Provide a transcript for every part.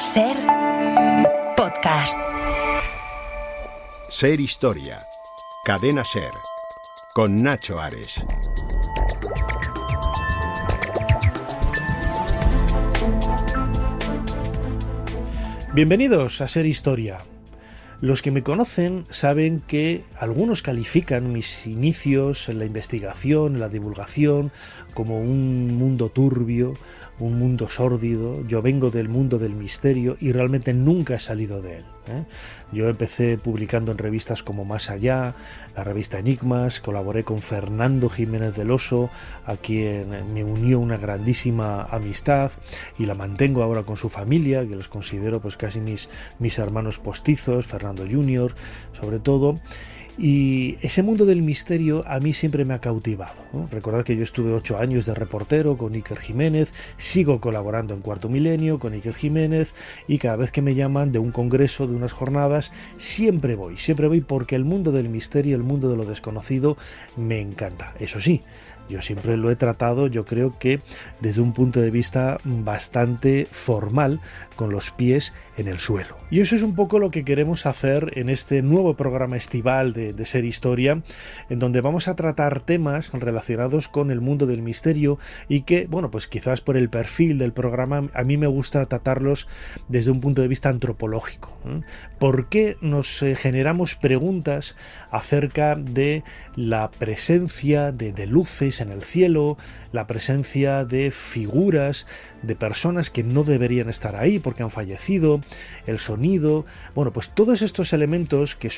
Ser podcast. Ser Historia. Cadena Ser. Con Nacho Ares. Bienvenidos a Ser Historia. Los que me conocen saben que algunos califican mis inicios en la investigación, en la divulgación, como un mundo turbio, un mundo sórdido. Yo vengo del mundo del misterio y realmente nunca he salido de él. Yo empecé publicando en revistas como Más Allá, la revista Enigmas, colaboré con Fernando Jiménez del Oso, a quien me unió una grandísima amistad y la mantengo ahora con su familia, que los considero pues casi mis hermanos postizos, Fernando Junior sobre todo. Y ese mundo del misterio a mí siempre me ha cautivado, ¿no? Recordad que yo estuve 8 años de reportero con Iker Jiménez, sigo colaborando en Cuarto Milenio con Iker Jiménez y cada vez que me llaman de un congreso, de unas jornadas, siempre voy porque el mundo del misterio, el mundo de lo desconocido me encanta. Eso sí, yo siempre lo he tratado, yo creo que desde un punto de vista bastante formal, con los pies en el suelo. Y eso es un poco lo que queremos hacer en este nuevo programa estival de Ser Historia, en donde vamos a tratar temas relacionados con el mundo del misterio y que, bueno, pues quizás por el perfil del programa a mí me gusta tratarlos desde un punto de vista antropológico. ¿Por qué nos generamos preguntas acerca de la presencia de luces en el cielo, la presencia de figuras, de personas que no deberían estar ahí porque han fallecido, el sonido? Bueno, pues todos estos elementos que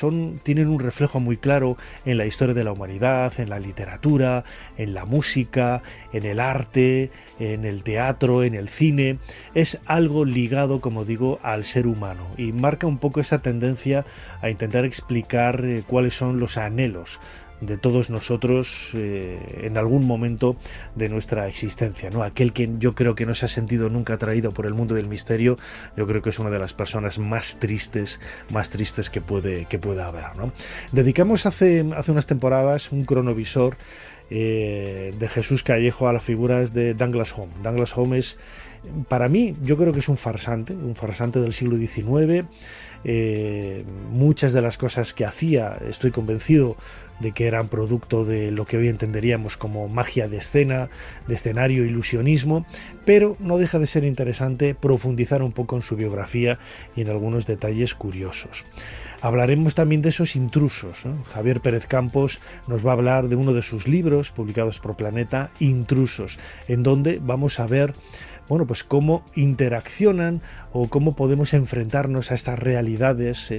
tienen un reflejo muy claro en la historia de la humanidad, en la literatura, en la música, en el arte, en el teatro, en el cine, es algo ligado, como digo, al ser humano y marca un poco esa tendencia a intentar explicar cuáles son los anhelos de todos nosotros en algún momento de nuestra existencia, ¿no? Aquel que yo creo que no se ha sentido nunca atraído por el mundo del misterio, yo creo que es una de las personas más tristes que pueda haber, ¿no? Dedicamos hace unas temporadas un cronovisor de Jesús Callejo a las figuras de Douglas Home. Douglas Home es, para mí, yo creo que es un farsante del siglo XIX. Muchas de las cosas que hacía, estoy convencido de que eran producto de lo que hoy entenderíamos como magia de escena, de escenario, ilusionismo, pero no deja de ser interesante profundizar un poco en su biografía y en algunos detalles curiosos. Hablaremos también de esos intrusos, ¿no? Javier Pérez Campos nos va a hablar de uno de sus libros publicados por Planeta, Intrusos, en donde vamos a ver, bueno, pues cómo interaccionan o cómo podemos enfrentarnos a estas realidades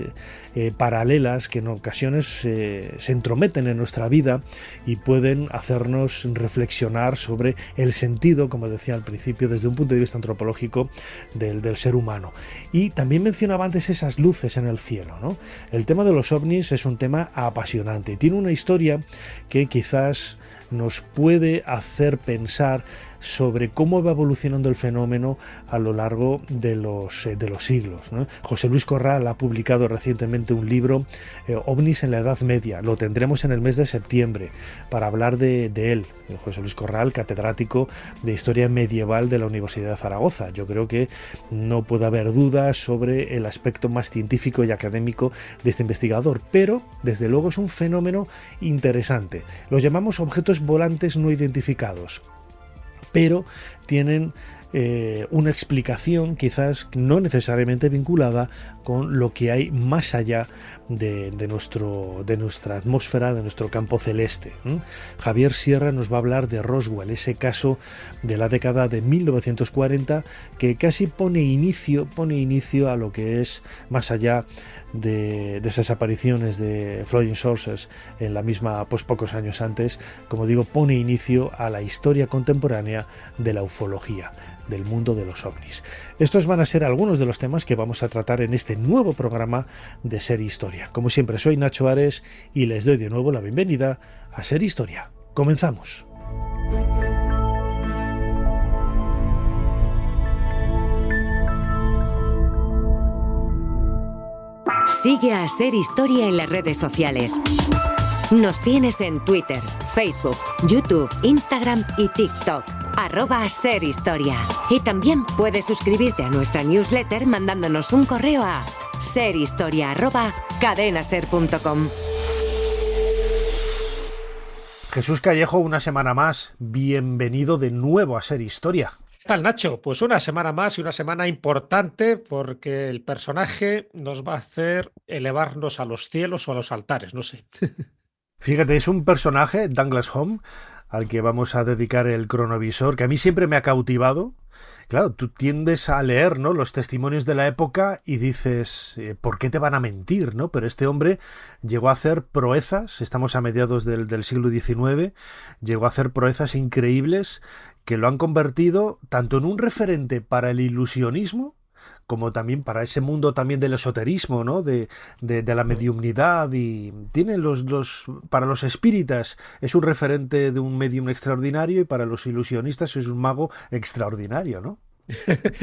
paralelas que en ocasiones se entrometen en nuestra vida y pueden hacernos reflexionar sobre el sentido, como decía al principio, desde un punto de vista antropológico del ser humano. Y también mencionaba antes esas luces en el cielo, ¿no? El tema de los ovnis es un tema apasionante y tiene una historia que quizás nos puede hacer pensar sobre cómo va evolucionando el fenómeno a lo largo de los siglos, ¿no? José Luis Corral ha publicado recientemente un libro, OVNIs en la Edad Media. Lo tendremos en el mes de septiembre para hablar de él. José Luis Corral, catedrático de Historia Medieval de la Universidad de Zaragoza. Yo creo que no puede haber dudas sobre el aspecto más científico y académico de este investigador, pero desde luego es un fenómeno interesante. Los llamamos objetos volantes no identificados, pero tienen una explicación quizás no necesariamente vinculada con lo que hay más allá de nuestra atmósfera, de nuestro campo celeste. Javier Sierra nos va a hablar de Roswell, ese caso de la década de 1940 que casi pone inicio a lo que es más allá de esas apariciones de Flying Saucers en la misma, pues pocos años antes, como digo, pone inicio a la historia contemporánea de la ufología, del mundo de los ovnis. Estos van a ser algunos de los temas que vamos a tratar en este nuevo programa de Ser Historia. Como siempre, soy Nacho Ares y les doy de nuevo la bienvenida a Ser Historia. Comenzamos. Sigue a Ser Historia en las redes sociales. Nos tienes en Twitter, Facebook, YouTube, Instagram y TikTok. @serhistoria. Y también puedes suscribirte a nuestra newsletter mandándonos un correo a serhistoria@cadenaser.com. Jesús Callejo, una semana más, bienvenido de nuevo a Ser Historia. ¿Qué tal, Nacho? Pues una semana más y una semana importante porque el personaje nos va a hacer elevarnos a los cielos o a los altares, no sé. Fíjate, es un personaje, Douglas Home, al que vamos a dedicar el cronovisor, que a mí siempre me ha cautivado. Claro, tú tiendes a leer, ¿no?, los testimonios de la época y dices, ¿por qué te van a mentir?, ¿no? Pero este hombre llegó a hacer proezas, estamos a mediados del siglo XIX, llegó a hacer proezas increíbles que lo han convertido tanto en un referente para el ilusionismo como también para ese mundo también del esoterismo, ¿no?, de la mediumnidad, y tiene para los espíritas es un referente de un medium extraordinario y para los ilusionistas es un mago extraordinario, ¿no?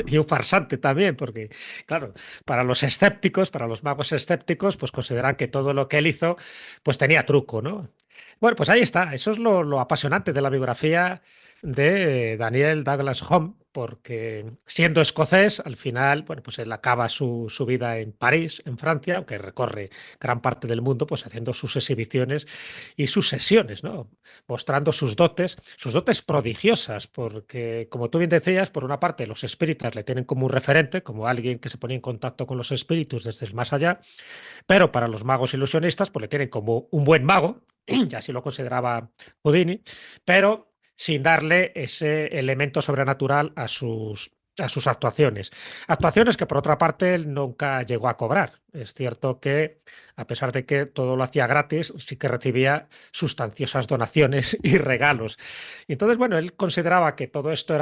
Y un farsante también, porque, claro, para los escépticos, para los magos escépticos, pues consideran que todo lo que él hizo, pues tenía truco, ¿no? Bueno, pues ahí está. Eso es lo apasionante de la biografía de Daniel Douglas Home, porque siendo escocés, al final, bueno, pues él acaba su vida en París, en Francia, aunque recorre gran parte del mundo, pues haciendo sus exhibiciones y sus sesiones, ¿no? Mostrando sus dotes prodigiosas, porque, como tú bien decías, por una parte, los espíritas le tienen como un referente, como alguien que se ponía en contacto con los espíritus desde el más allá, pero para los magos ilusionistas, pues le tienen como un buen mago, y así lo consideraba Houdini, pero sin darle ese elemento sobrenatural a sus actuaciones. Actuaciones que, por otra parte, él nunca llegó a cobrar. Es cierto que, a pesar de que todo lo hacía gratis, sí que recibía sustanciosas donaciones y regalos. Y entonces, bueno, él consideraba que todo esto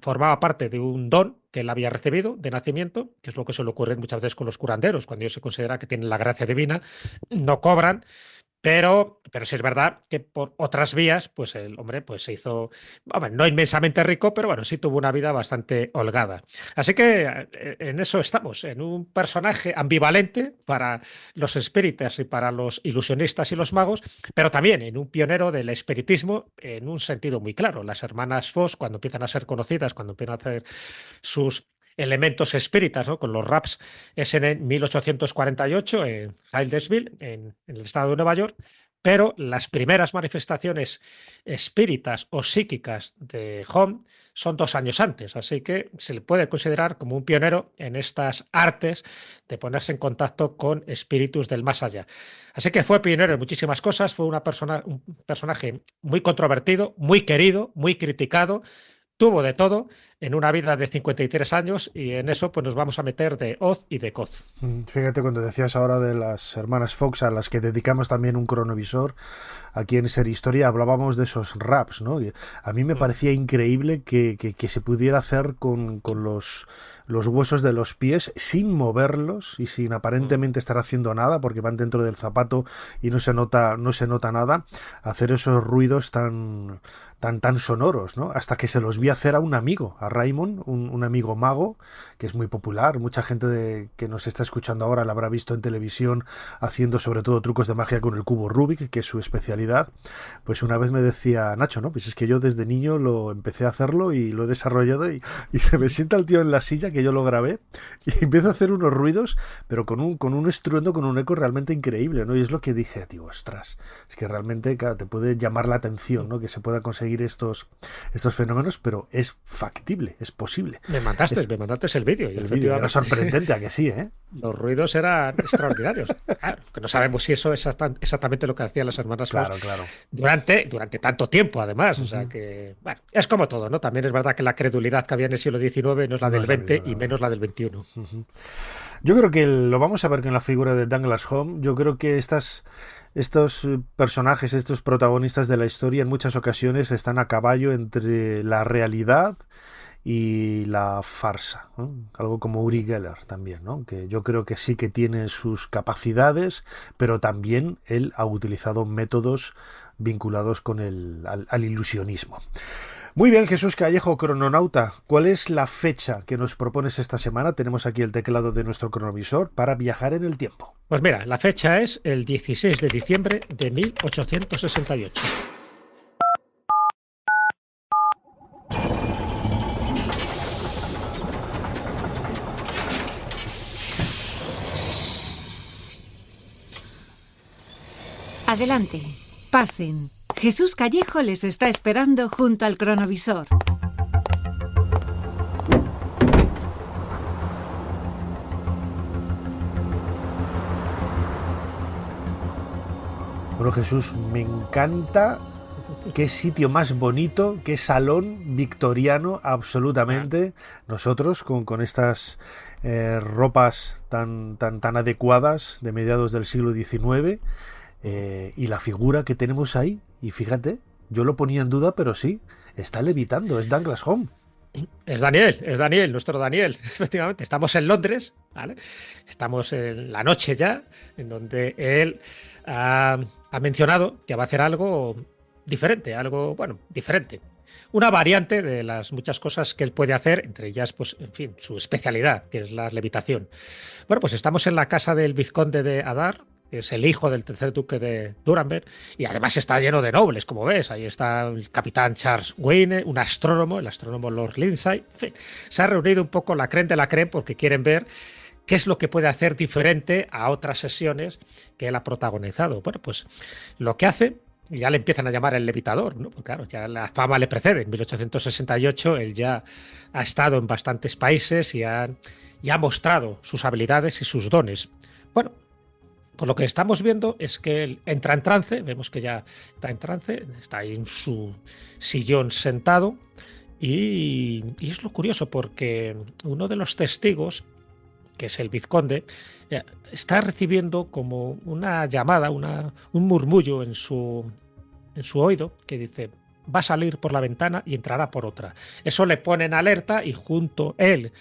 formaba parte de un don que él había recibido de nacimiento, que es lo que suele ocurrir muchas veces con los curanderos, cuando ellos se considera que tienen la gracia divina, no cobran. Pero sí es verdad que por otras vías, pues el hombre pues se hizo, bueno, no inmensamente rico, pero bueno, sí tuvo una vida bastante holgada. Así que en eso estamos, en un personaje ambivalente para los espíritas y para los ilusionistas y los magos, pero también en un pionero del espiritismo en un sentido muy claro. Las hermanas Foss, cuando empiezan a ser conocidas, cuando empiezan a hacer sus elementos espíritas, ¿no?, con los raps, es en 1848 en Hildesville, en el estado de Nueva York, pero las primeras manifestaciones espíritas o psíquicas de Home son 2 años antes, así que se le puede considerar como un pionero en estas artes de ponerse en contacto con espíritus del más allá. Así que fue pionero en muchísimas cosas, fue un personaje muy controvertido, muy querido, muy criticado. Tuvo de todo en una vida de 53 años y en eso pues nos vamos a meter de hoz y de coz. Fíjate, cuando decías ahora de las hermanas Fox, a las que dedicamos también un cronovisor aquí en Ser Historia, hablábamos de esos raps, ¿no? Y a mí me parecía increíble que se pudiera hacer con los huesos de los pies sin moverlos y sin aparentemente estar haciendo nada, porque van dentro del zapato y no se nota nada, hacer esos ruidos tan sonoros, ¿no? Hasta que se los vi hacer a un amigo, a Raymond, un amigo mago que es muy popular. Mucha gente que nos está escuchando ahora la habrá visto en televisión haciendo sobre todo trucos de magia con el cubo Rubik, que es su especialidad. Pues una vez me decía, Nacho, no, pues es que yo desde niño lo empecé a hacerlo y lo he desarrollado y se me sienta el tío en la silla, que yo lo grabé, y empieza a hacer unos ruidos, pero con un estruendo, con un eco realmente increíble, ¿no? Y es lo que dije, digo, ostras, es que realmente, claro, te puede llamar la atención, ¿no?, que se puedan conseguir estos fenómenos, pero es factible, es posible. Me mandaste el vídeo. El vídeo era sorprendente, ¿a que sí, eh? Los ruidos eran extraordinarios. Claro, que no sabemos si eso es exactamente lo que hacían las hermanas Fox. Claro. Durante tanto tiempo, además. O sea que, bueno, es como todo, ¿no? También es verdad que la credulidad que había en el siglo XIX no es la del XX y menos la del XXI. Yo creo que lo vamos a ver con la figura de Douglas Home. Yo creo que estos personajes, estos protagonistas de la historia, en muchas ocasiones están a caballo entre la realidad y la farsa, ¿no? Algo como Uri Geller también, ¿no? Que yo creo que sí que tiene sus capacidades, pero también él ha utilizado métodos vinculados con al ilusionismo. Muy bien, Jesús Callejo, crononauta, ¿cuál es la fecha que nos propones esta semana? Tenemos aquí el teclado de nuestro cronovisor para viajar en el tiempo. Pues mira, la fecha es el 16 de diciembre de 1868. Adelante, pasen. Jesús Callejo les está esperando junto al cronovisor. Bueno, Jesús, me encanta. Qué sitio más bonito, qué salón victoriano, absolutamente. Nosotros con estas ropas tan adecuadas de mediados del siglo XIX, y la figura que tenemos ahí. Y fíjate, yo lo ponía en duda, pero sí, está levitando, es Douglas Home. Es Daniel, nuestro Daniel, efectivamente. Estamos en Londres, ¿vale? Estamos en la noche ya, en donde él ha mencionado que va a hacer algo diferente, diferente. Una variante de las muchas cosas que él puede hacer, entre ellas, pues, en fin, su especialidad, que es la levitación. Bueno, pues estamos en la casa del vizconde de Adar, que es el hijo del tercer duque de Nuremberg, y además está lleno de nobles, como ves. Ahí está el capitán Charles Wayne, un astrónomo, el astrónomo Lord Lindsay. En fin, se ha reunido un poco la crème de la crème porque quieren ver qué es lo que puede hacer diferente a otras sesiones que él ha protagonizado. Bueno, pues lo que hace, ya le empiezan a llamar el levitador, ¿no? Pues claro, ya la fama le precede. En 1868 él ya ha estado en bastantes países y ha mostrado sus habilidades y sus dones. Bueno, pues lo que estamos viendo es que él entra en trance, vemos que ya está en trance, está ahí en su sillón sentado, y es lo curioso porque uno de los testigos, que es el vizconde, está recibiendo como una llamada, un murmullo en su oído que dice: va a salir por la ventana y entrará por otra. Eso le pone en alerta y junto él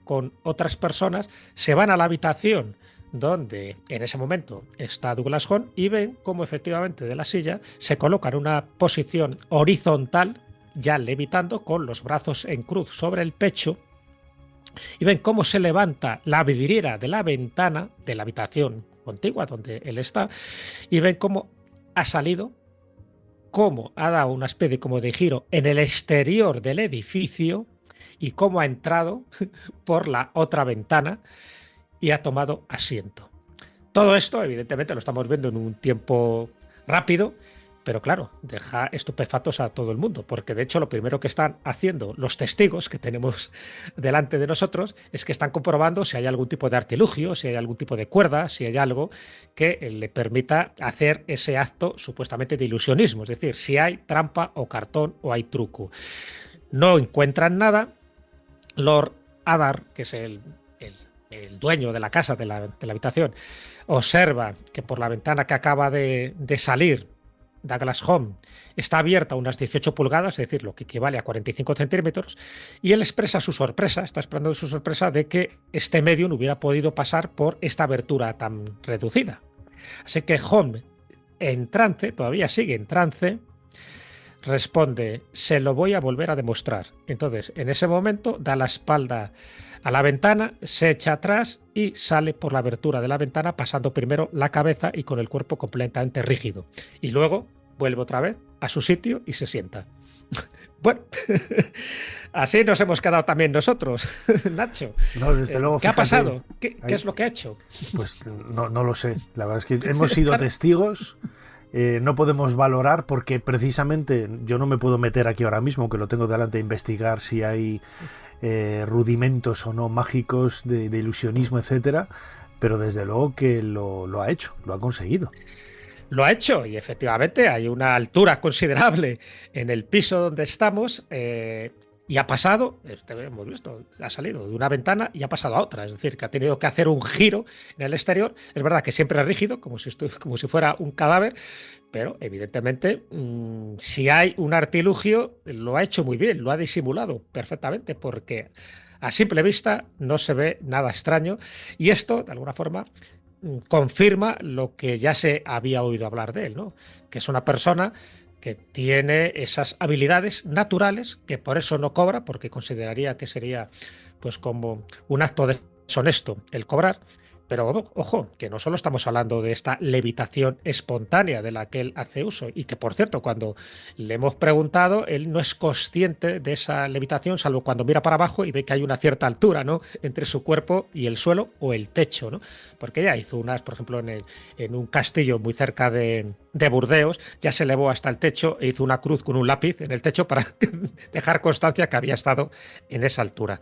con otras personas se van a la habitación donde en ese momento está Douglas Home y ven cómo efectivamente de la silla se coloca en una posición horizontal, ya levitando, con los brazos en cruz sobre el pecho, y ven cómo se levanta la vidriera de la ventana de la habitación contigua donde él está, y ven cómo ha salido, cómo ha dado una especie como de giro en el exterior del edificio y cómo ha entrado por la otra ventana y ha tomado asiento. Todo esto, evidentemente, lo estamos viendo en un tiempo rápido, pero claro, deja estupefactos a todo el mundo, porque de hecho lo primero que están haciendo los testigos que tenemos delante de nosotros es que están comprobando si hay algún tipo de artilugio, si hay algún tipo de cuerda, si hay algo que le permita hacer ese acto supuestamente de ilusionismo, es decir, si hay trampa o cartón o hay truco. No encuentran nada. Lord Adar, que es el dueño de la casa, de la habitación, observa que por la ventana que acaba de salir Douglas Home está abierta a unas 18 pulgadas, es decir, lo que equivale a 45 centímetros, y él expresa su sorpresa, está esperando su sorpresa de que este medium hubiera podido pasar por esta abertura tan reducida. Así que Home, en trance, todavía sigue en trance, responde: se lo voy a volver a demostrar. Entonces, en ese momento, da la espalda a la ventana, se echa atrás y sale por la abertura de la ventana, pasando primero la cabeza y con el cuerpo completamente rígido. Y luego vuelve otra vez a su sitio y se sienta. Bueno, así nos hemos quedado también nosotros, Nacho. No, desde luego, ¿qué ha fíjate, pasado? ¿Qué es lo que ha hecho? Pues no lo sé. La verdad es que hemos sido testigos. No podemos valorar porque precisamente yo no me puedo meter aquí ahora mismo, que lo tengo delante, a investigar si hay rudimentos o no mágicos de ilusionismo, etcétera, pero desde luego que lo ha hecho, lo ha conseguido. Lo ha hecho y efectivamente hay una altura considerable en el piso donde estamos, y ha pasado, hemos visto, ha salido de una ventana y ha pasado a otra, es decir, que ha tenido que hacer un giro en el exterior. Es verdad que siempre es rígido, como si fuera un cadáver, pero evidentemente si hay un artilugio, lo ha hecho muy bien, lo ha disimulado perfectamente, porque a simple vista no se ve nada extraño, y esto, de alguna forma, confirma lo que ya se había oído hablar de él, ¿no? Que es una persona que tiene esas habilidades naturales, que por eso no cobra, porque consideraría que sería pues como un acto deshonesto el cobrar, Pero ojo, que no solo estamos hablando de esta levitación espontánea de la que él hace uso y que, por cierto, cuando le hemos preguntado, él no es consciente de esa levitación, salvo cuando mira para abajo y ve que hay una cierta altura, ¿no?, entre su cuerpo y el suelo o el techo, ¿no? Porque ella hizo unas, por ejemplo, en un castillo muy cerca de Burdeos, ya se elevó hasta el techo e hizo una cruz con un lápiz en el techo para dejar constancia que había estado en esa altura.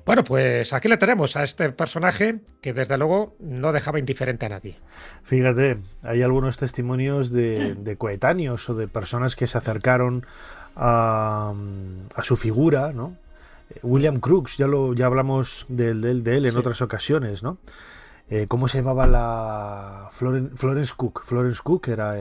Bueno, pues aquí le tenemos a este personaje que desde luego no dejaba indiferente a nadie. Fíjate, hay algunos testimonios de coetáneos o de personas que se acercaron a su figura, ¿no? William Crookes, ya hablamos de él en otras ocasiones, ¿no? ¿Cómo se llamaba la Florence Cook? Florence Cook era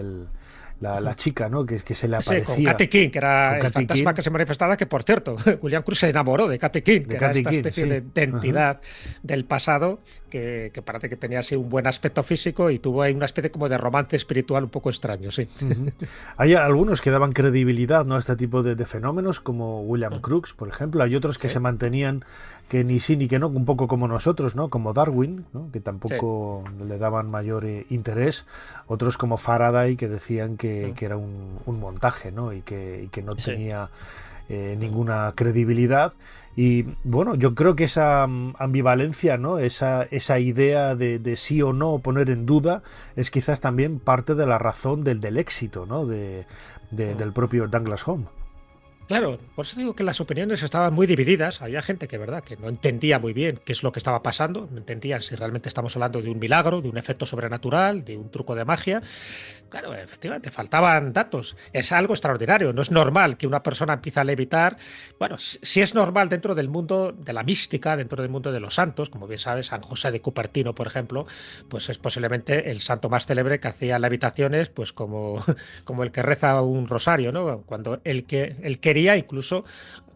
la chica, ¿no?, que se le aparecía. Con Katy King, que era el fantasma que se manifestaba, que por cierto, William Crookes se enamoró de Katy King, que era esta especie de entidad del pasado que parece que tenía así un buen aspecto físico y tuvo ahí una especie como de romance espiritual un poco extraño, sí. Hay algunos que daban credibilidad, ¿no?, a este tipo de fenómenos, como William Crookes, por ejemplo. Hay otros que se mantenían que ni sí ni que no, un poco como nosotros, ¿no?, como Darwin, ¿no?, que tampoco le daban mayor interés. Otros como Faraday, que decían que era un montaje, ¿no?, y que no tenía ninguna credibilidad. Y bueno, yo creo que esa ambivalencia, ¿no?, esa idea de sí o no poner en duda, es quizás también parte de la razón del éxito, ¿no?, del propio Douglas Home. Claro, por eso digo que las opiniones estaban muy divididas. Había gente que, verdad, que no entendía muy bien qué es lo que estaba pasando, no entendían si realmente estamos hablando de un milagro, de un efecto sobrenatural, de un truco de magia. Claro, efectivamente, faltaban datos. Es algo extraordinario. No es normal que una persona empiece a levitar. Bueno, sí es normal dentro del mundo de la mística, dentro del mundo de los santos. Como bien sabes, San José de Cupertino, por ejemplo, pues es posiblemente el santo más célebre que hacía levitaciones, pues como el que reza un rosario, ¿no? Cuando él quería, incluso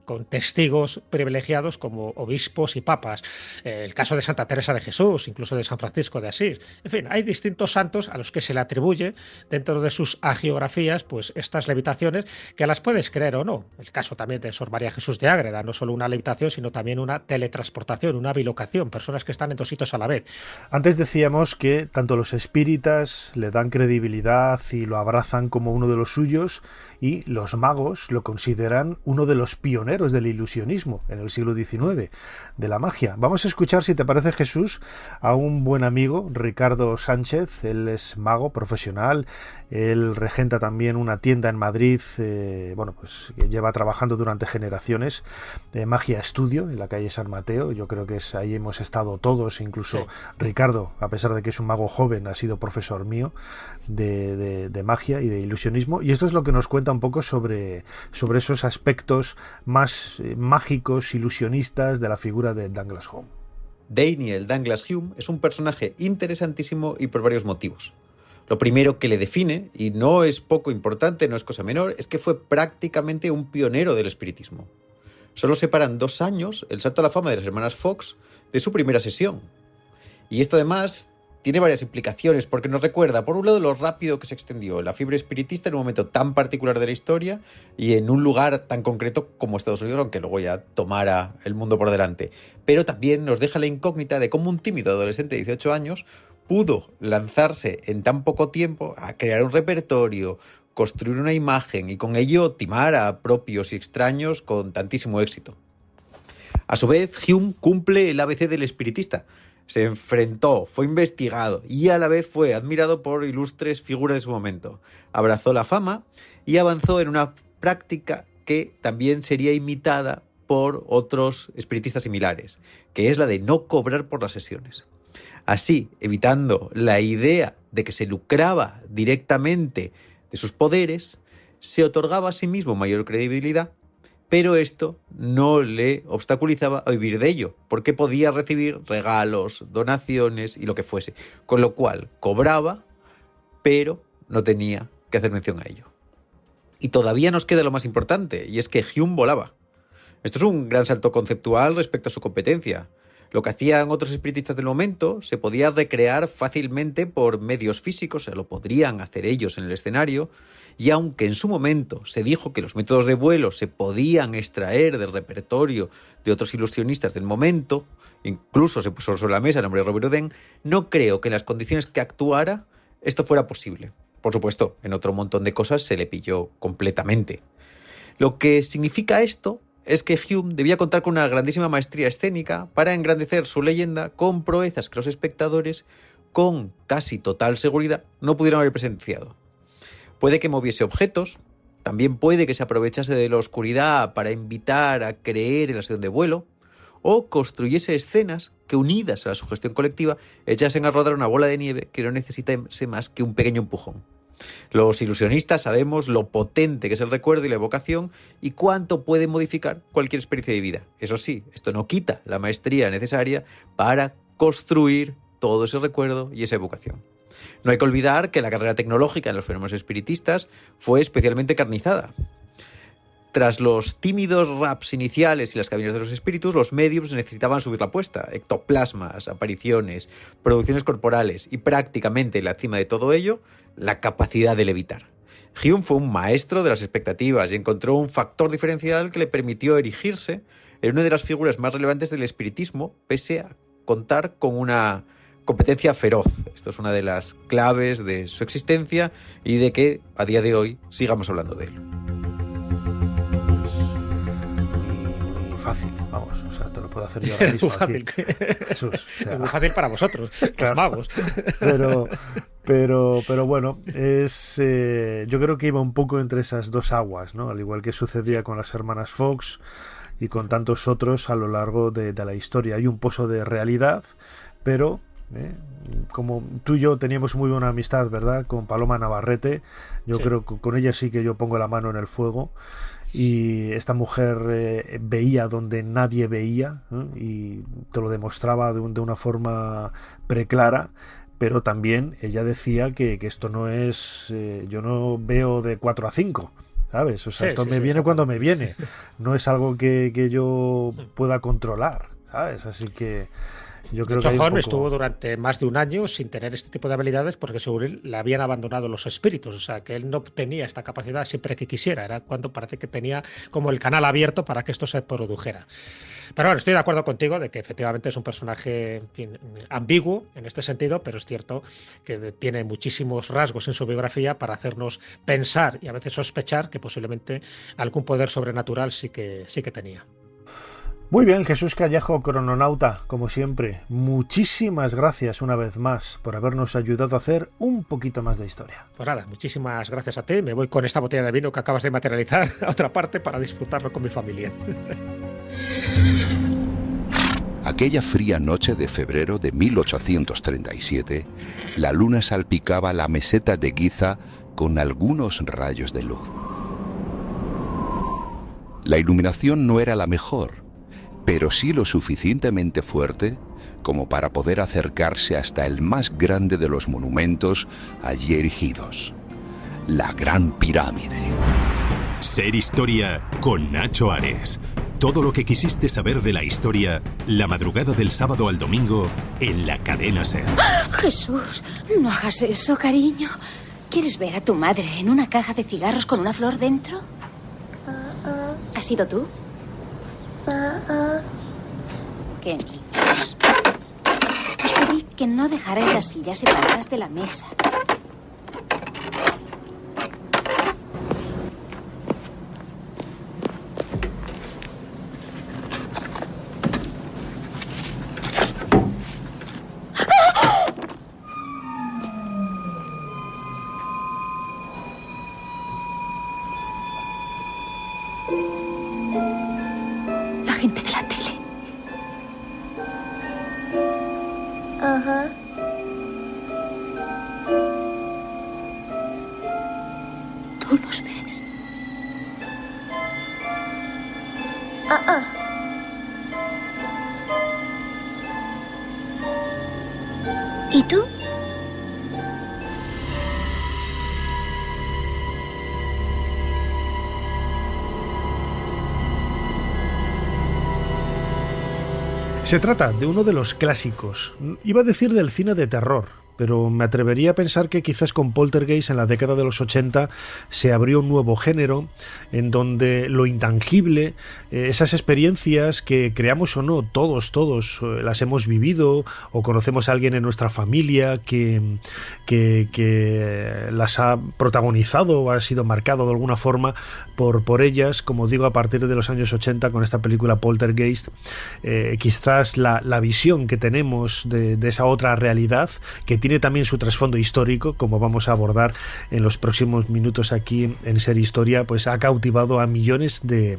con testigos privilegiados como obispos y papas. El caso de Santa Teresa de Jesús, incluso de San Francisco de Asís. En fin, hay distintos santos a los que se le atribuye dentro de sus hagiografías pues estas levitaciones, que las puedes creer o no. El caso también de Sor María Jesús de Ágreda, no solo una levitación, sino también una teletransportación, una bilocación, personas que están en dos sitios a la vez. Antes decíamos que tanto los espíritas le dan credibilidad y lo abrazan como uno de los suyos, y los magos lo consideran uno de los pioneros del ilusionismo en el siglo XIX, de la magia. Vamos a escuchar, si te parece, Jesús, a un buen amigo, Ricardo Sánchez. Él es mago profesional, él regenta también una tienda en Madrid, pues que lleva trabajando durante generaciones, Magia Estudio, en la calle San Mateo. Yo creo que ahí hemos estado todos, incluso Ricardo, a pesar de que es un mago joven, ha sido profesor mío de magia y de ilusionismo, y esto es lo que nos cuenta un poco sobre esos aspectos más mágicos, ilusionistas de la figura de Douglas Home. Daniel Douglas Hume es un personaje interesantísimo y por varios motivos. Lo primero que le define, y no es poco importante, no es cosa menor, es que fue prácticamente un pionero del espiritismo. Solo separan 2 años el salto a la fama de las hermanas Fox de su primera sesión. Y esto además tiene varias implicaciones, porque nos recuerda, por un lado, lo rápido que se extendió la fiebre espiritista en un momento tan particular de la historia y en un lugar tan concreto como Estados Unidos, aunque luego ya tomara el mundo por delante. Pero también nos deja la incógnita de cómo un tímido adolescente de 18 años pudo lanzarse en tan poco tiempo a crear un repertorio, construir una imagen y con ello timar a propios y extraños con tantísimo éxito. A su vez, Hume cumple el ABC del espiritista. Se enfrentó, fue investigado y a la vez fue admirado por ilustres figuras de su momento. Abrazó la fama y avanzó en una práctica que también sería imitada por otros espiritistas similares, que es la de no cobrar por las sesiones. Así, evitando la idea de que se lucraba directamente de sus poderes, se otorgaba a sí mismo mayor credibilidad, pero esto no le obstaculizaba a vivir de ello, porque podía recibir regalos, donaciones y lo que fuese, con lo cual cobraba, pero no tenía que hacer mención a ello. Y todavía nos queda lo más importante, y es que Hume volaba. Esto es un gran salto conceptual respecto a su competencia. Lo que hacían otros espiritistas del momento se podía recrear fácilmente por medios físicos, se lo podrían hacer ellos en el escenario, y aunque en su momento se dijo que los métodos de vuelo se podían extraer del repertorio de otros ilusionistas del momento, incluso se puso sobre la mesa el nombre de Robert Houdin, no creo que en las condiciones que actuara esto fuera posible. Por supuesto, en otro montón de cosas se le pilló completamente. Lo que significa esto es que Hume debía contar con una grandísima maestría escénica para engrandecer su leyenda con proezas que los espectadores, con casi total seguridad, no pudieron haber presenciado. Puede que moviese objetos, también puede que se aprovechase de la oscuridad para invitar a creer en la sesión de vuelo, o construyese escenas que, unidas a la sugestión colectiva, echasen a rodar una bola de nieve que no necesitase más que un pequeño empujón. Los ilusionistas sabemos lo potente que es el recuerdo y la evocación y cuánto puede modificar cualquier experiencia de vida. Eso sí, esto no quita la maestría necesaria para construir todo ese recuerdo y esa evocación. No hay que olvidar que la carrera tecnológica en los fenómenos espiritistas fue especialmente carnizada. Tras los tímidos raps iniciales y las cabinas de los espíritus, los mediums necesitaban subir la apuesta. Ectoplasmas, apariciones, producciones corporales y prácticamente la cima de todo ello, la capacidad de levitar. Hume fue un maestro de las expectativas y encontró un factor diferencial que le permitió erigirse en una de las figuras más relevantes del espiritismo, pese a contar con una competencia feroz. Esto es una de las claves de su existencia y de que a día de hoy sigamos hablando de él. Muy fácil, vamos, o sea, te lo puedo hacer yo ahora mismo. Es muy fácil. Jesús, o sea, Es muy fácil para vosotros, claro, los magos. Pero bueno, yo creo que iba un poco entre esas dos aguas, ¿no? Al igual que sucedía con las hermanas Fox y con tantos otros a lo largo de la historia. Hay un pozo de realidad, pero como tú y yo teníamos muy buena amistad, ¿verdad? Con Paloma Navarrete, yo Sí. creo que con ella sí que yo pongo la mano en el fuego. Y esta mujer veía donde nadie veía, y te lo demostraba de una forma preclara, pero también ella decía que esto no es, yo no veo de 4 a 5, ¿sabes? O sea, Sí, esto sí, me sí, viene cuando me exactamente. viene, no es algo que yo pueda controlar, ¿sabes? Así que yo De creo hecho, que hay un Horn poco... estuvo durante más de un año sin tener este tipo de habilidades porque según él le habían abandonado los espíritus, o sea que él no tenía esta capacidad siempre que quisiera, era cuando parece que tenía como el canal abierto para que esto se produjera. Pero bueno, estoy de acuerdo contigo de que efectivamente es un personaje en fin, ambiguo en este sentido, pero es cierto que tiene muchísimos rasgos en su biografía para hacernos pensar y a veces sospechar que posiblemente algún poder sobrenatural sí que tenía. Muy bien, Jesús Callejo, crononauta, como siempre, muchísimas gracias una vez más por habernos ayudado a hacer un poquito más de historia. Pues nada, muchísimas gracias a ti. Me voy con esta botella de vino que acabas de materializar a otra parte para disfrutarlo con mi familia. Aquella fría noche de febrero de 1837, la luna salpicaba la meseta de Giza con algunos rayos de luz. La iluminación no era la mejor, pero sí lo suficientemente fuerte como para poder acercarse hasta el más grande de los monumentos allí erigidos, la Gran Pirámide. Ser Historia con Nacho Ares. Todo lo que quisiste saber de la historia, la madrugada del sábado al domingo en la cadena SER. Jesús, no hagas eso, cariño. ¿Quieres ver a tu madre en una caja de cigarros con una flor dentro? ¿Has sido tú? ¡Qué niños! Os pedí que no dejarais las sillas separadas de la mesa. La gente de la tele. Ajá. ¿Tú los ves? ¿Y tú? Se trata de uno de los clásicos, iba a decir del cine de terror, pero me atrevería a pensar que quizás con Poltergeist en la década de los 80 se abrió un nuevo género en donde lo intangible, esas experiencias que creamos o no, todos las hemos vivido o conocemos a alguien en nuestra familia que las ha protagonizado o ha sido marcado de alguna forma por ellas, como digo, a partir de los años 80 con esta película Poltergeist, quizás la visión que tenemos de esa otra realidad que tiene también su trasfondo histórico, como vamos a abordar en los próximos minutos aquí en Ser Historia, pues ha cautivado a millones de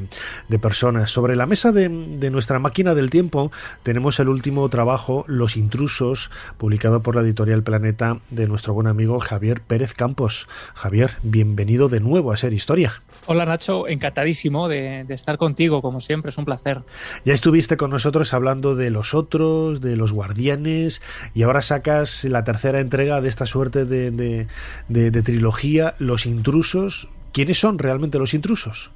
personas. Sobre la mesa de nuestra máquina del tiempo tenemos el último trabajo, Los Intrusos, publicado por la editorial Planeta, de nuestro buen amigo Javier Pérez Campos. Javier, bienvenido de nuevo a Ser Historia. Hola Nacho, encantadísimo de estar contigo, como siempre, es un placer. Ya estuviste con nosotros hablando de Los Otros, de Los Guardianes, y ahora sacas la tercera entrega de esta suerte de trilogía, Los Intrusos. ¿Quiénes son realmente los intrusos?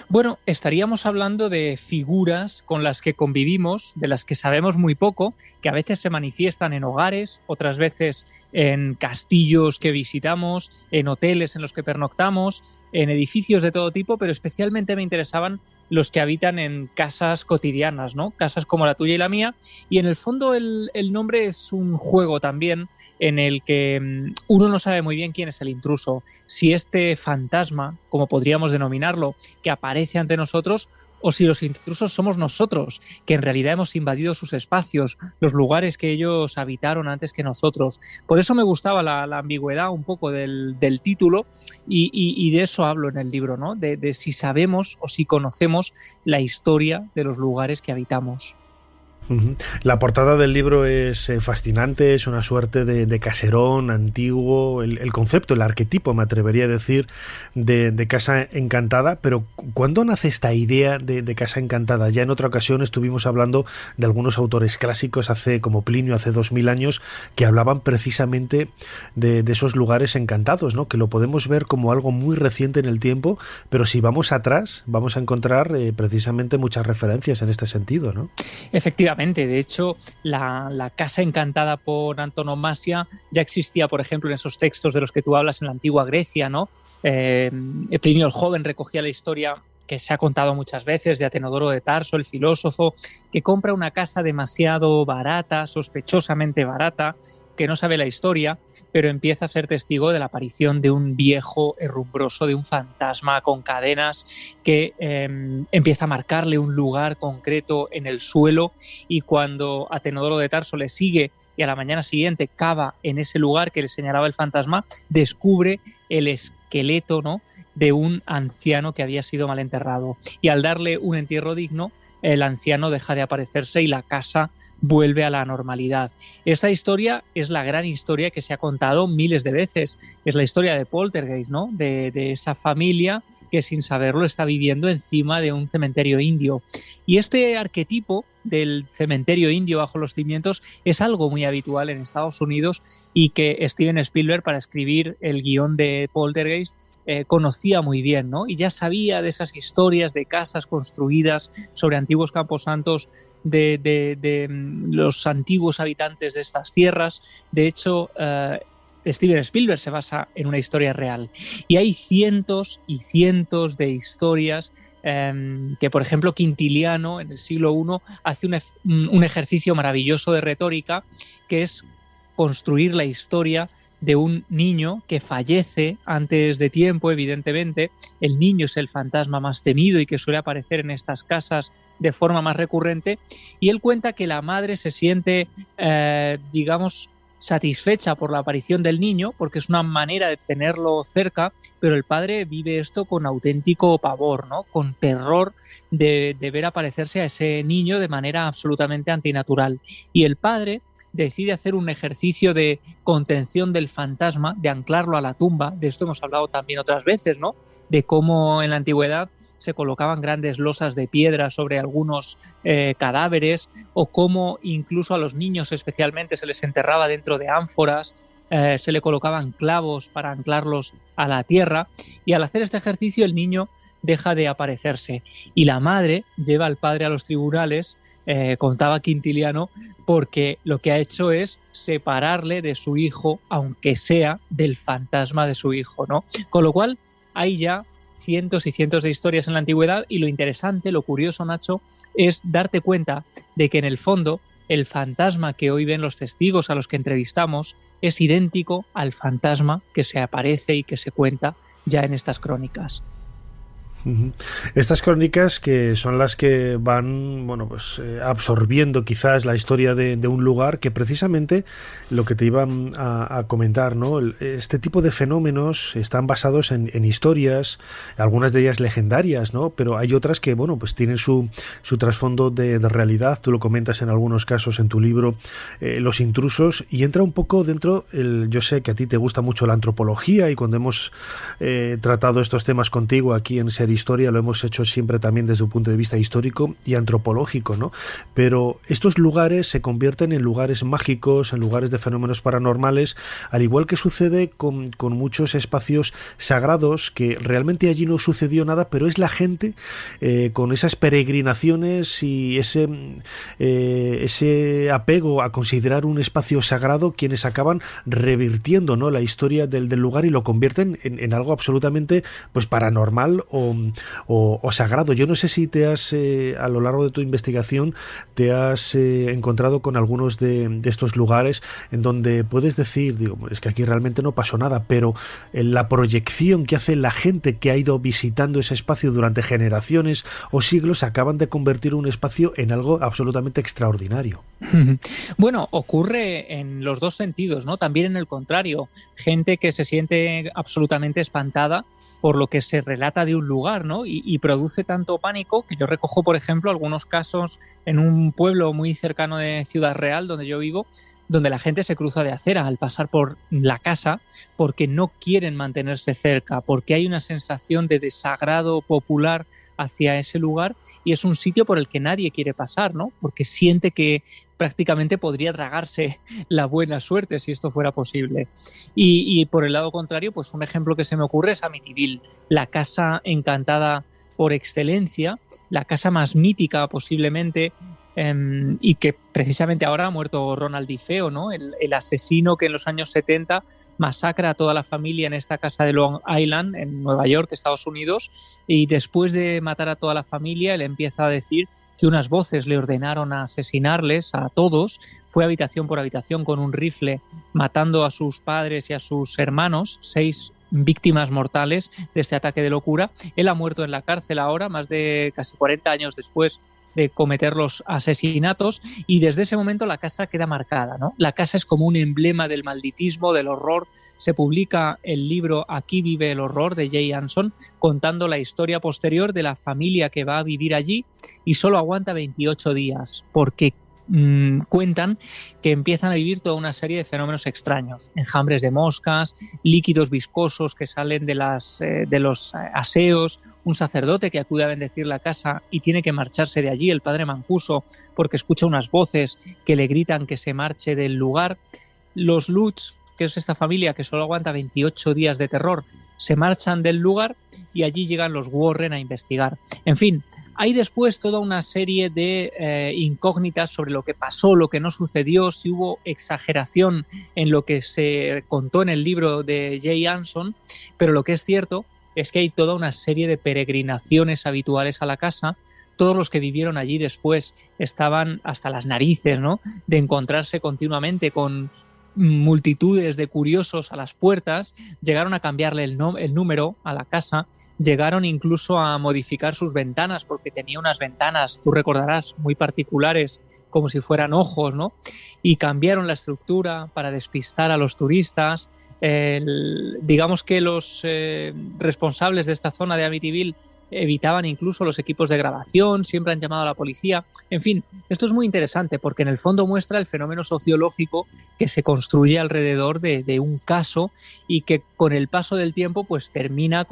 Bueno, estaríamos hablando de figuras con las que convivimos, de las que sabemos muy poco, que a veces se manifiestan en hogares, otras veces en castillos que visitamos, en hoteles en los que pernoctamos, en edificios de todo tipo, pero especialmente me interesaban los que habitan en casas cotidianas, ¿no? Casas como la tuya y la mía, y en el fondo el nombre es un juego también en el que uno no sabe muy bien quién es el intruso, si este fantasma, como podríamos denominarlo, que aparece ante nosotros, o si los intrusos somos nosotros, que en realidad hemos invadido sus espacios, los lugares que ellos habitaron antes que nosotros. Por eso me gustaba la ambigüedad un poco del título y de eso hablo en el libro, ¿no? De si sabemos o si conocemos la historia de los lugares que habitamos. La portada del libro es fascinante, es una suerte de caserón antiguo, el concepto, el arquetipo, me atrevería a decir, de casa encantada. Pero ¿cuándo nace esta idea de casa encantada? Ya en otra ocasión estuvimos hablando de algunos autores clásicos, como Plinio, hace 2000 años, que hablaban precisamente de esos lugares encantados, ¿no? Que lo podemos ver como algo muy reciente en el tiempo, pero si vamos atrás vamos a encontrar precisamente muchas referencias en este sentido, ¿no? Efectivamente. De hecho, la casa encantada por antonomasia ya existía, por ejemplo, en esos textos de los que tú hablas en la antigua Grecia, ¿no? Plinio el Joven recogía la historia que se ha contado muchas veces de Atenodoro de Tarso, el filósofo, que compra una casa demasiado barata, sospechosamente barata, que no sabe la historia, pero empieza a ser testigo de la aparición de un viejo herrumbroso, de un fantasma con cadenas que empieza a marcarle un lugar concreto en el suelo, y cuando Atenodoro de Tarso le sigue y a la mañana siguiente cava en ese lugar que le señalaba el fantasma, descubre el esqueleto, ¿no?, de un anciano que había sido mal enterrado. Y al darle un entierro digno, el anciano deja de aparecerse y la casa vuelve a la normalidad. Esta historia es la gran historia que se ha contado miles de veces. Es la historia de Poltergeist, ¿no?, de esa familia que sin saberlo está viviendo encima de un cementerio indio. Y este arquetipo del cementerio indio bajo los cimientos es algo muy habitual en Estados Unidos y que Steven Spielberg, para escribir el guión de Poltergeist, conocía muy bien, ¿no? Y ya sabía de esas historias de casas construidas sobre antiguos camposantos de los antiguos habitantes de estas tierras. De hecho, Steven Spielberg se basa en una historia real. Y hay cientos y cientos de historias que, por ejemplo, Quintiliano en el siglo I hace un ejercicio maravilloso de retórica, que es construir la historia de un niño que fallece antes de tiempo, evidentemente. El niño es el fantasma más temido y que suele aparecer en estas casas de forma más recurrente, y él cuenta que la madre se siente, satisfecha por la aparición del niño, porque es una manera de tenerlo cerca, pero el padre vive esto con auténtico pavor, ¿no?, con terror de ver aparecerse a ese niño de manera absolutamente antinatural. Y el padre decide hacer un ejercicio de contención del fantasma, de anclarlo a la tumba. De esto hemos hablado también otras veces, ¿no?, de cómo en la antigüedad se colocaban grandes losas de piedra sobre algunos cadáveres, o cómo incluso a los niños especialmente se les enterraba dentro de ánforas, se le colocaban clavos para anclarlos a la tierra, y al hacer este ejercicio el niño deja de aparecerse y la madre lleva al padre a los tribunales contaba Quintiliano, porque lo que ha hecho es separarle de su hijo, aunque sea del fantasma de su hijo, ¿no? Con lo cual hay ya cientos y cientos de historias en la antigüedad, y lo interesante, lo curioso, Nacho, es darte cuenta de que en el fondo el fantasma que hoy ven los testigos a los que entrevistamos es idéntico al fantasma que se aparece y que se cuenta ya en estas crónicas. Estas crónicas que son las que van, bueno, pues absorbiendo quizás la historia de un lugar, que precisamente lo que te iba a comentar, ¿no? Este tipo de fenómenos están basados en historias, algunas de ellas legendarias, ¿no? Pero hay otras que, bueno, pues tienen su trasfondo de realidad. Tú lo comentas en algunos casos en tu libro, Los intrusos, y entra un poco dentro, yo sé que a ti te gusta mucho la antropología, y cuando hemos tratado estos temas contigo aquí en Ser Historia, lo hemos hecho siempre también desde un punto de vista histórico y antropológico, ¿no? Pero estos lugares se convierten en lugares mágicos, en lugares de fenómenos paranormales, al igual que sucede con muchos espacios sagrados, que realmente allí no sucedió nada, pero es la gente con esas peregrinaciones y ese apego a considerar un espacio sagrado, quienes acaban revirtiendo, ¿no?, la historia del lugar, y lo convierten en algo absolutamente, pues, paranormal o sagrado. Yo no sé si te has, a lo largo de tu investigación, te has encontrado con algunos de estos lugares en donde puedes decir, digo, es que aquí realmente no pasó nada, pero la proyección que hace la gente que ha ido visitando ese espacio durante generaciones o siglos acaban de convertir un espacio en algo absolutamente extraordinario. Bueno, ocurre en los dos sentidos, ¿no? También en el contrario, gente que se siente absolutamente espantada por lo que se relata de un lugar, ¿no? Y produce tanto pánico que yo recojo, por ejemplo, algunos casos en un pueblo muy cercano de Ciudad Real, donde yo vivo, donde la gente se cruza de acera al pasar por la casa porque no quieren mantenerse cerca, porque hay una sensación de desagrado popular hacia ese lugar, y es un sitio por el que nadie quiere pasar, ¿no? Porque siente que prácticamente podría tragarse la buena suerte si esto fuera posible. Y por el lado contrario, pues un ejemplo que se me ocurre es Amityville, la casa encantada por excelencia, la casa más mítica posiblemente, y que precisamente ahora ha muerto Ronald DeFeo, ¿no? El asesino que en los años 70 masacra a toda la familia en esta casa de Long Island, en Nueva York, Estados Unidos, y después de matar a toda la familia, él empieza a decir que unas voces le ordenaron asesinarles a todos. Fue habitación por habitación con un rifle, matando a sus padres y a sus hermanos, 6 víctimas mortales de este ataque de locura. Él ha muerto en la cárcel ahora, más de casi 40 años después de cometer los asesinatos, y desde ese momento la casa queda marcada, ¿no? La casa es como un emblema del malditismo, del horror. Se publica el libro Aquí vive el horror, de Jay Anson, contando la historia posterior de la familia que va a vivir allí, y solo aguanta 28 días, porque cuentan que empiezan a vivir toda una serie de fenómenos extraños, enjambres de moscas, líquidos viscosos que salen de los aseos, un sacerdote que acude a bendecir la casa y tiene que marcharse de allí, el padre Mancuso, porque escucha unas voces que le gritan que se marche del lugar. Los Lutz, que es esta familia que solo aguanta 28 días de terror, se marchan del lugar, y allí llegan los Warren a investigar. En fin, hay después toda una serie de incógnitas sobre lo que pasó, lo que no sucedió, si hubo exageración en lo que se contó en el libro de Jay Anson, pero lo que es cierto es que hay toda una serie de peregrinaciones habituales a la casa. Todos los que vivieron allí después estaban hasta las narices, ¿no?, de encontrarse continuamente con multitudes de curiosos a las puertas. Llegaron a cambiarle el número a la casa, llegaron incluso a modificar sus ventanas, porque tenía unas ventanas, tú recordarás, muy particulares, como si fueran ojos, ¿no? Y cambiaron la estructura para despistar a los turistas. Digamos que los responsables de esta zona de Amityville evitaban incluso los equipos de grabación, siempre han llamado a la policía. En fin, esto es muy interesante porque en el fondo muestra el fenómeno sociológico que se construye alrededor de un caso, y que con el paso del tiempo pues termina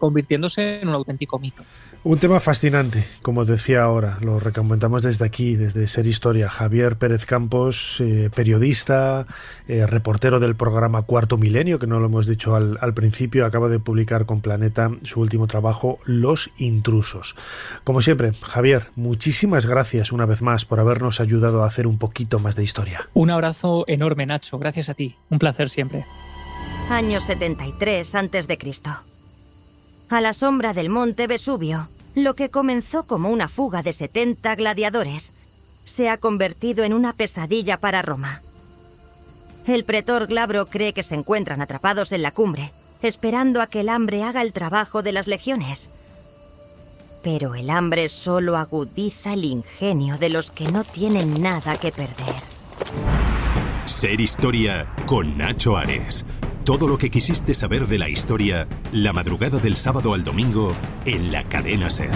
convirtiéndose en un auténtico mito. Un tema fascinante, como decía ahora, lo recomendamos desde aquí, desde Ser Historia. Javier Pérez Campos, periodista, reportero del programa Cuarto Milenio, que no lo hemos dicho al principio, acaba de publicar con Planeta su último trabajo, Los los intrusos. Como siempre, Javier, muchísimas gracias una vez más por habernos ayudado a hacer un poquito más de historia. Un abrazo enorme, Nacho. Gracias a ti. Un placer siempre. Año 73 a.C. A la sombra del monte Vesubio, lo que comenzó como una fuga de 70 gladiadores se ha convertido en una pesadilla para Roma. El pretor Glabro cree que se encuentran atrapados en la cumbre, esperando a que el hambre haga el trabajo de las legiones. Pero el hambre solo agudiza el ingenio de los que no tienen nada que perder. Ser Historia con Nacho Ares. Todo lo que quisiste saber de la historia, la madrugada del sábado al domingo, en la cadena SER.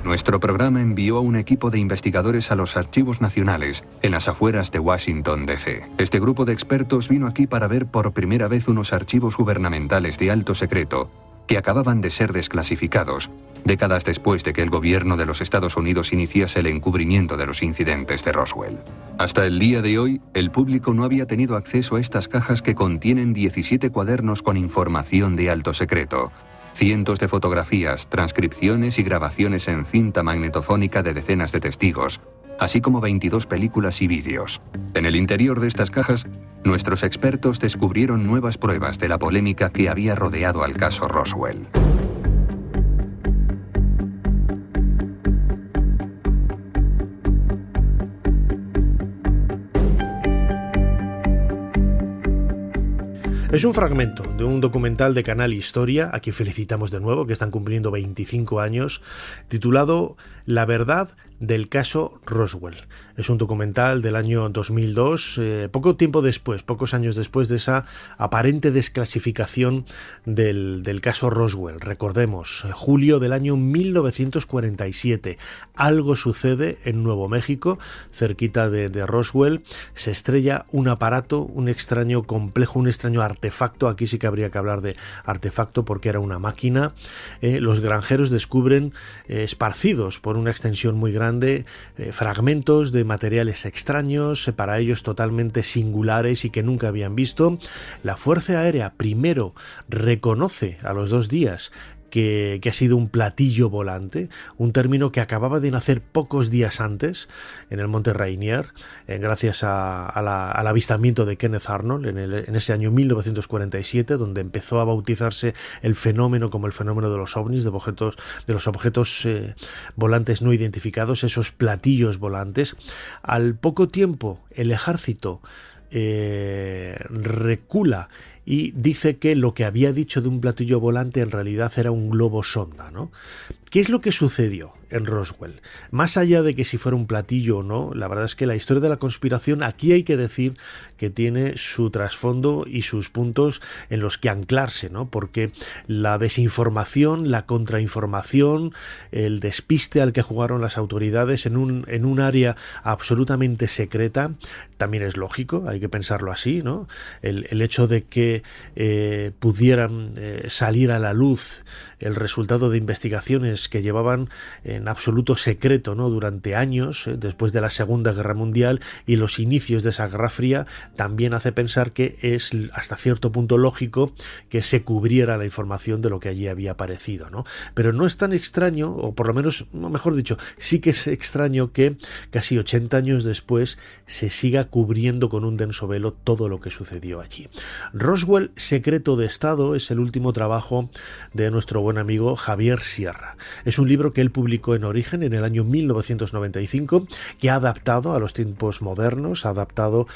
Nuestro programa envió a un equipo de investigadores a los archivos nacionales, en las afueras de Washington, D.C. Este grupo de expertos vino aquí para ver por primera vez unos archivos gubernamentales de alto secreto que acababan de ser desclasificados, décadas después de que el gobierno de los Estados Unidos iniciase el encubrimiento de los incidentes de Roswell. Hasta el día de hoy, el público no había tenido acceso a estas cajas que contienen 17 cuadernos con información de alto secreto, cientos de fotografías, transcripciones y grabaciones en cinta magnetofónica de decenas de testigos, así como 22 películas y vídeos. En el interior de estas cajas, nuestros expertos descubrieron nuevas pruebas de la polémica que había rodeado al caso Roswell. Es un fragmento de un documental de Canal Historia, a quien felicitamos de nuevo, que están cumpliendo 25 años, titulado La verdad del caso Roswell. Es un documental del año 2002, pocos años después de esa aparente desclasificación del caso Roswell. Recordemos, julio del año 1947. Algo sucede en Nuevo México, cerquita de Roswell. Se estrella un aparato, un extraño complejo, un extraño artefacto. Aquí sí que habría que hablar de artefacto porque era una máquina. Los granjeros descubren esparcidos por una extensión muy grande fragmentos de materiales extraños, para ellos totalmente singulares y que nunca habían visto. La Fuerza Aérea primero reconoce a los 2 días que ha sido un platillo volante, un término que acababa de nacer pocos días antes en el Monte Rainier, gracias al avistamiento de Kenneth Arnold en ese año 1947, donde empezó a bautizarse el fenómeno como el fenómeno de los ovnis, de los objetos volantes no identificados, esos platillos volantes. Al poco tiempo, el ejército recula y dice que lo que había dicho de un platillo volante en realidad era un globo sonda, ¿no? ¿Qué es lo que sucedió en Roswell? Más allá de que si fuera un platillo o no, la verdad es que la historia de la conspiración aquí hay que decir que tiene su trasfondo y sus puntos en los que anclarse, ¿no? Porque la desinformación, la contrainformación, el despiste al que jugaron las autoridades en un área absolutamente secreta, también es lógico, hay que pensarlo así, ¿no? El hecho de que pudieran salir a la luz el resultado de investigaciones que llevaban en absoluto secreto, ¿no? Durante años, después de la Segunda Guerra Mundial y los inicios de esa Guerra Fría, también hace pensar que es hasta cierto punto lógico que se cubriera la información de lo que allí había aparecido, ¿no? Pero no es tan extraño, o por lo menos, mejor dicho, sí que es extraño que casi 80 años después se siga cubriendo con un denso velo todo lo que sucedió allí. Roswell, secreto de Estado, es el último trabajo de nuestro buen amigo Javier Sierra. Es un libro que él publicó en Origen en el año 1995, que ha adaptado a los tiempos modernos, ha adaptado,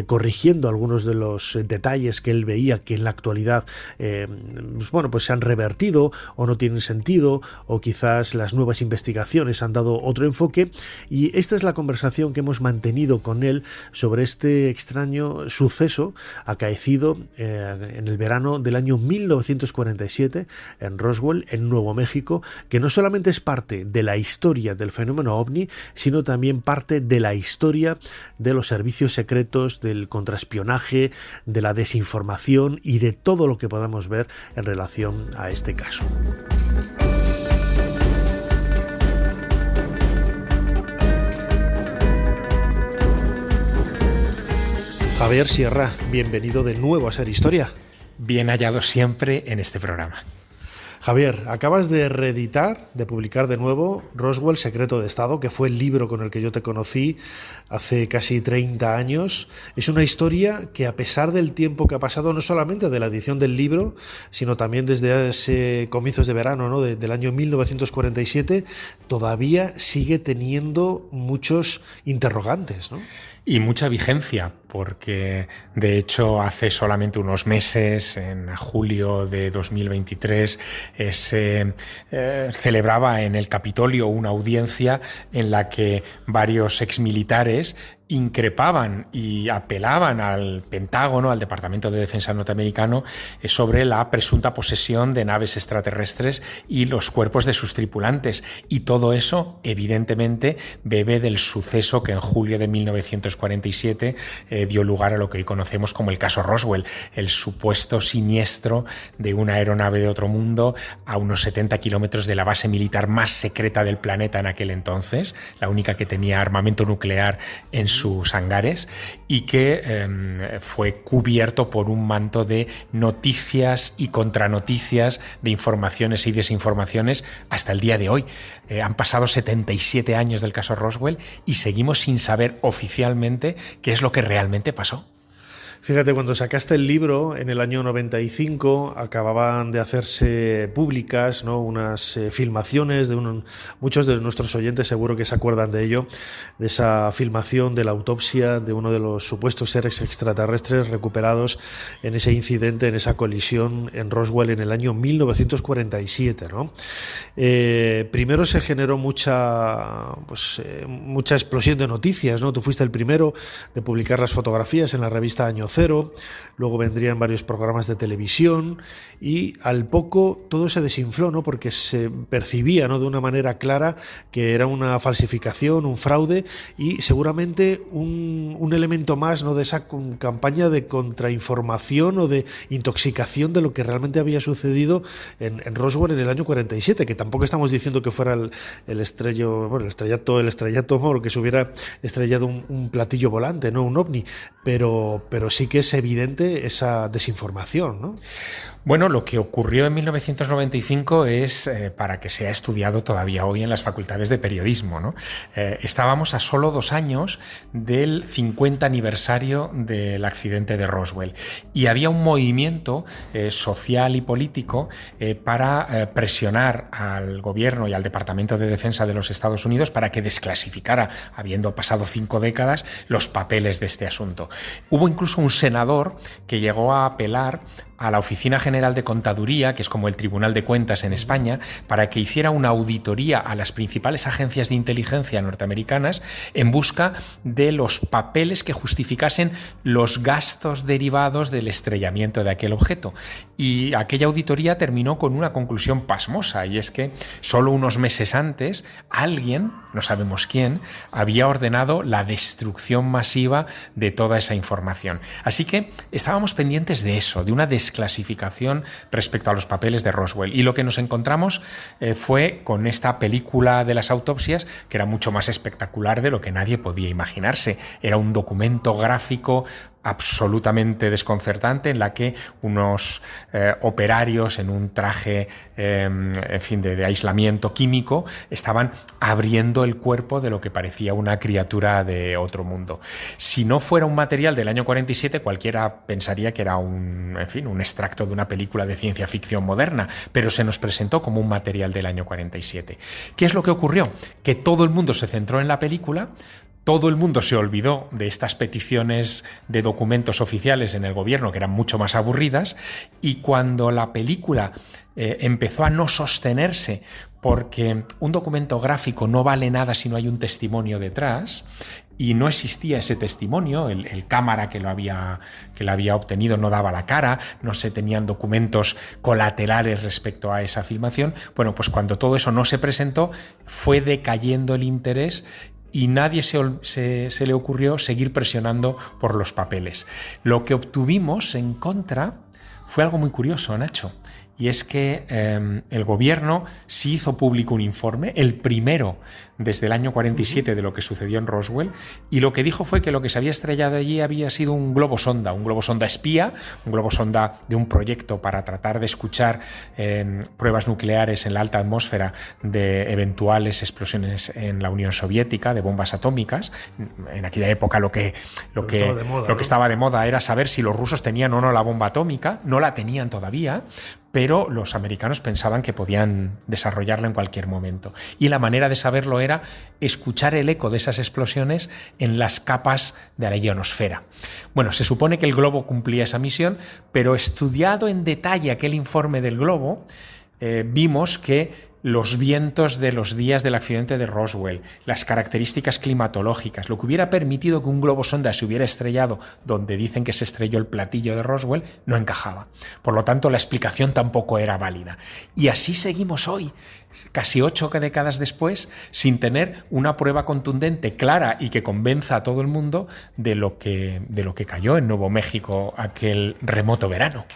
corrigiendo algunos de los detalles que él veía que en la actualidad, se han revertido o no tienen sentido, o quizás las nuevas investigaciones han dado otro enfoque, y esta es la conversación que hemos mantenido con él sobre este extraño suceso acaecido en el verano del año 1947 en Roswell, en Nuevo México, que no solamente es parte de la historia del fenómeno ovni, sino también parte de la historia de los servicios secretos, del contraespionaje, de la desinformación y de todo lo que podamos ver en relación a este caso. Javier Sierra, bienvenido de nuevo a Ser Historia. Bien hallado siempre en este programa. Javier, acabas de reeditar, de publicar de nuevo Roswell, Secreto de Estado, que fue el libro con el que yo te conocí hace casi 30 años. Es una historia que, a pesar del tiempo que ha pasado, no solamente de la edición del libro, sino también desde ese comienzos de verano, ¿no?, del año 1947, todavía sigue teniendo muchos interrogantes, ¿no? Y mucha vigencia, porque de hecho hace solamente unos meses, en julio de 2023, se celebraba en el Capitolio una audiencia en la que varios exmilitares increpaban y apelaban al Pentágono, al Departamento de Defensa norteamericano, sobre la presunta posesión de naves extraterrestres y los cuerpos de sus tripulantes. Y todo eso, evidentemente, bebe del suceso que en julio de 1947 dio lugar a lo que hoy conocemos como el caso Roswell, el supuesto siniestro de una aeronave de otro mundo a unos 70 kilómetros de la base militar más secreta del planeta en aquel entonces, la única que tenía armamento nuclear en sus hangares, y que fue cubierto por un manto de noticias y contranoticias, de informaciones y desinformaciones hasta el día de hoy. Han pasado 77 años del caso Roswell y seguimos sin saber oficialmente qué es lo que realmente pasó. Fíjate, cuando sacaste el libro en el año 95, acababan de hacerse públicas, ¿no?, unas filmaciones de muchos de nuestros oyentes seguro que se acuerdan de ello, de esa filmación de la autopsia de uno de los supuestos seres extraterrestres recuperados en ese incidente, en esa colisión en Roswell en el año 1947, ¿no? Primero se generó mucha explosión de noticias, ¿no? Tú fuiste el primero de publicar las fotografías en la revista Año Cero, luego vendrían varios programas de televisión y al poco todo se desinfló, ¿no?, porque se percibía, ¿no?, de una manera clara que era una falsificación, un fraude y seguramente un elemento más, ¿no?, de esa campaña de contrainformación o de intoxicación de lo que realmente había sucedido en Roswell en el año 47, que tampoco estamos diciendo que fuera el estrellato, o lo que se hubiera estrellado un platillo volante, no un ovni, pero sí que es evidente esa desinformación, ¿no? Bueno, lo que ocurrió en 1995 es para que sea estudiado todavía hoy en las facultades de periodismo, ¿no? Estábamos a solo 2 años del 50 aniversario del accidente de Roswell y había un movimiento social y político para presionar al gobierno y al Departamento de Defensa de los Estados Unidos para que desclasificara, habiendo pasado 5 décadas, los papeles de este asunto. Hubo incluso un senador que llegó a apelar a la Oficina General de Contaduría, que es como el Tribunal de Cuentas en España, para que hiciera una auditoría a las principales agencias de inteligencia norteamericanas en busca de los papeles que justificasen los gastos derivados del estrellamiento de aquel objeto. Y aquella auditoría terminó con una conclusión pasmosa, y es que solo unos meses antes alguien, no sabemos quién, había ordenado la destrucción masiva de toda esa información. Así que estábamos pendientes de eso, de una desclasificación respecto a los papeles de Roswell. Y lo que nos encontramos fue con esta película de las autopsias, que era mucho más espectacular de lo que nadie podía imaginarse. Era un documento gráfico absolutamente desconcertante en la que unos operarios en un traje de aislamiento químico estaban abriendo el cuerpo de lo que parecía una criatura de otro mundo. Si no fuera un material del año 47, cualquiera pensaría que era un extracto de una película de ciencia ficción moderna, pero se nos presentó como un material del año 47. ¿Qué es lo que ocurrió? Que todo el mundo se centró en la película. Todo el mundo se olvidó de estas peticiones de documentos oficiales en el gobierno, que eran mucho más aburridas, y cuando la película empezó a no sostenerse porque un documento gráfico no vale nada si no hay un testimonio detrás, y no existía ese testimonio, el cámara que la había obtenido no daba la cara, no se tenían documentos colaterales respecto a esa filmación, bueno, pues cuando todo eso no se presentó, fue decayendo el interés y nadie se le ocurrió seguir presionando por los papeles. Lo que obtuvimos en contra fue algo muy curioso, Nacho, y es que el gobierno sí hizo público un informe, el primero desde el año 47 de lo que sucedió en Roswell, y lo que dijo fue que lo que se había estrellado allí había sido un globo sonda espía, un globo sonda de un proyecto para tratar de escuchar pruebas nucleares en la alta atmósfera de eventuales explosiones en la Unión Soviética, de bombas atómicas. En aquella época lo que estaba de moda era saber si los rusos tenían o no la bomba atómica. No la tenían todavía, pero los americanos pensaban que podían desarrollarla en cualquier momento. Y la manera de saberlo era escuchar el eco de esas explosiones en las capas de la ionosfera. Bueno, se supone que el globo cumplía esa misión, pero estudiado en detalle aquel informe del globo, vimos que los vientos de los días del accidente de Roswell, las características climatológicas, lo que hubiera permitido que un globo sonda se hubiera estrellado donde dicen que se estrelló el platillo de Roswell, no encajaba. Por lo tanto, la explicación tampoco era válida. Y así seguimos hoy, casi 8 décadas después, sin tener una prueba contundente, clara y que convenza a todo el mundo de lo que cayó en Nuevo México aquel remoto verano.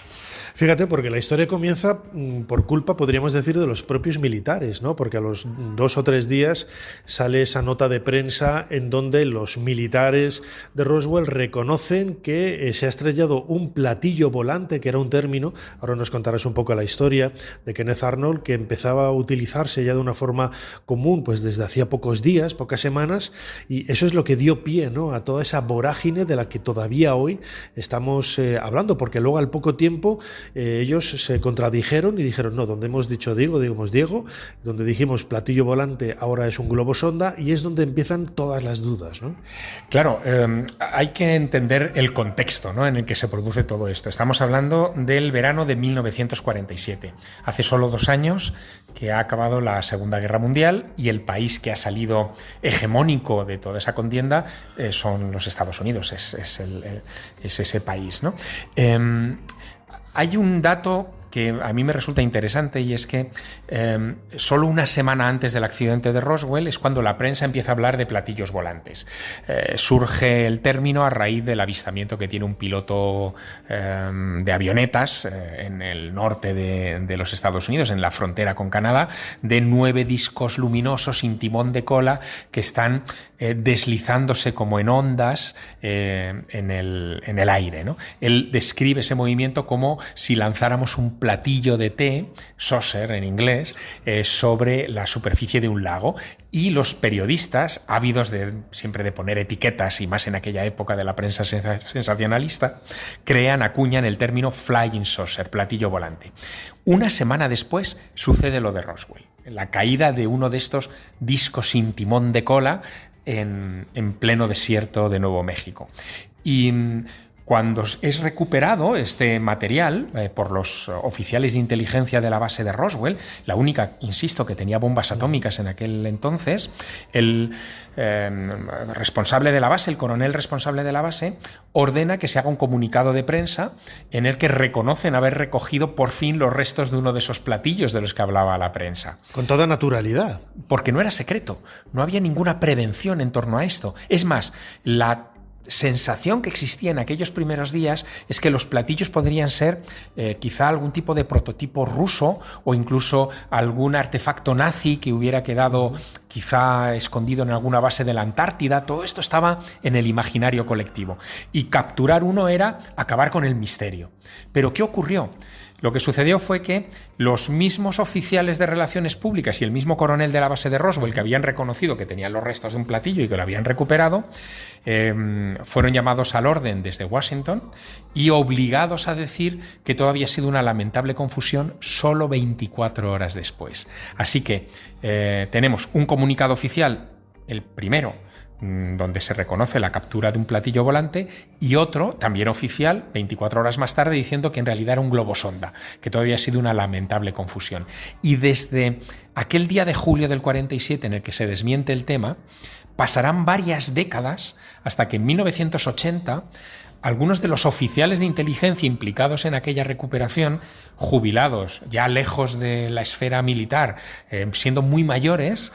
Fíjate, porque la historia comienza por culpa, podríamos decir, de los propios militares, ¿no? Porque a los 2 o 3 días sale esa nota de prensa en donde los militares de Roswell reconocen que se ha estrellado un platillo volante, que era un término, ahora nos contarás un poco la historia de Kenneth Arnold, que empezaba a utilizarse ya de una forma común pues desde hacía pocos días, pocas semanas, y eso es lo que dio pie, ¿no?, a toda esa vorágine de la que todavía hoy estamos hablando, porque luego al poco tiempo ellos se contradijeron y dijeron, no, donde hemos dicho Diego, digamos Diego, donde dijimos platillo volante, ahora es un globo sonda, y es donde empiezan todas las dudas, ¿no? Claro, hay que entender el contexto, ¿no?, en el que se produce todo esto. Estamos hablando del verano de 1947. Hace solo 2 años que ha acabado la Segunda Guerra Mundial y el país que ha salido hegemónico de toda esa contienda son los Estados Unidos, es ese país, ¿no? Hay un dato que a mí me resulta interesante, y es que solo una semana antes del accidente de Roswell es cuando la prensa empieza a hablar de platillos volantes. Surge el término a raíz del avistamiento que tiene un piloto de avionetas en el norte de los Estados Unidos, en la frontera con Canadá, de 9 discos luminosos sin timón de cola que están deslizándose como en ondas en el aire, ¿no? Él describe ese movimiento como si lanzáramos un platillo de té, saucer en inglés, sobre la superficie de un lago, y los periodistas, ávidos siempre de poner etiquetas, y más en aquella época de la prensa sensacionalista, acuñan el término flying saucer, platillo volante. Una semana después sucede lo de Roswell, la caída de uno de estos discos sin timón de cola en pleno desierto de Nuevo México. Y cuando es recuperado este material por los oficiales de inteligencia de la base de Roswell, la única, insisto, que tenía bombas atómicas en aquel entonces, el responsable de la base, el coronel responsable de la base, ordena que se haga un comunicado de prensa en el que reconocen haber recogido por fin los restos de uno de esos platillos de los que hablaba la prensa. Con toda naturalidad. Porque no era secreto, no había ninguna prevención en torno a esto. Es más, la sensación que existía en aquellos primeros días es que los platillos podrían ser quizá algún tipo de prototipo ruso o incluso algún artefacto nazi que hubiera quedado quizá escondido en alguna base de la Antártida. Todo esto estaba en el imaginario colectivo, y capturar uno era acabar con el misterio. Pero ¿qué ocurrió? Lo que sucedió fue que los mismos oficiales de relaciones públicas y el mismo coronel de la base de Roswell, que habían reconocido que tenían los restos de un platillo y que lo habían recuperado, fueron llamados al orden desde Washington y obligados a decir que todo había sido una lamentable confusión solo 24 horas después. Así que tenemos un comunicado oficial, el primero, donde se reconoce la captura de un platillo volante, y otro, también oficial, 24 horas más tarde, diciendo que en realidad era un globo sonda, que todavía ha sido una lamentable confusión. Y desde aquel día de julio del 47 en el que se desmiente el tema, pasarán varias décadas hasta que en 1980 algunos de los oficiales de inteligencia implicados en aquella recuperación, jubilados, ya lejos de la esfera militar, siendo muy mayores,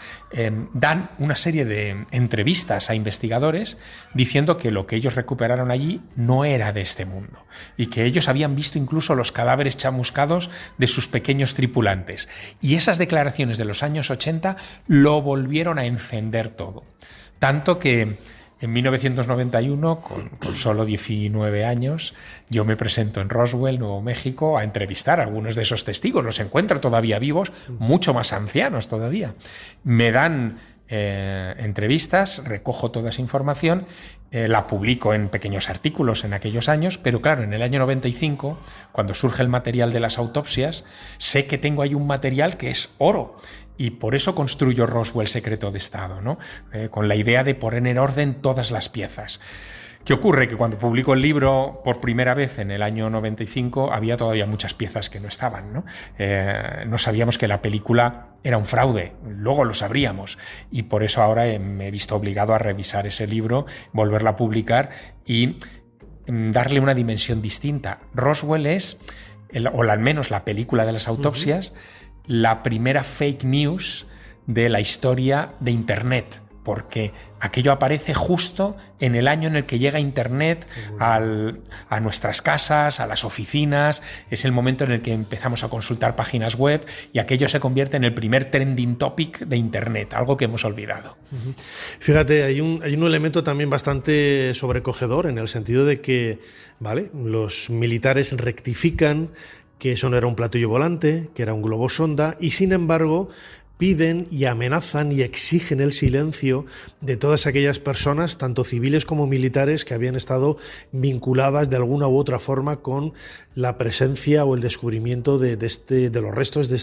dan una serie de entrevistas a investigadores diciendo que lo que ellos recuperaron allí no era de este mundo y que ellos habían visto incluso los cadáveres chamuscados de sus pequeños tripulantes. Y esas declaraciones de los años 80 lo volvieron a encender todo. Tanto que en 1991, con solo 19 años, yo me presento en Roswell, Nuevo México, a entrevistar a algunos de esos testigos. Los encuentro todavía vivos, mucho más ancianos todavía. Me dan entrevistas, recojo toda esa información, la publico en pequeños artículos en aquellos años, pero claro, en el año 95, cuando surge el material de las autopsias, sé que tengo ahí un material que es oro. Y por eso construyo Roswell Secreto de Estado, ¿no? Con la idea de poner en orden todas las piezas. ¿Qué ocurre? Que cuando publico el libro por primera vez en el año 95 había todavía muchas piezas que no estaban, ¿no? No sabíamos que la película era un fraude, luego lo sabríamos. Y por eso ahora me he visto obligado a revisar ese libro, volverla a publicar y darle una dimensión distinta. Roswell es, o al menos la película de las autopsias, la primera fake news de la historia de Internet, porque aquello aparece justo en el año en el que llega Internet a nuestras casas, a las oficinas. Es el momento en el que empezamos a consultar páginas web y aquello se convierte en el primer trending topic de Internet, algo que hemos olvidado. Fíjate, hay un elemento también bastante sobrecogedor en el sentido de que, ¿vale?, los militares rectifican que eso no era un platillo volante, que era un globo sonda, y sin embargo piden y amenazan y exigen el silencio de todas aquellas personas, tanto civiles como militares, que habían estado vinculadas de alguna u otra forma con la presencia o el descubrimiento de los restos de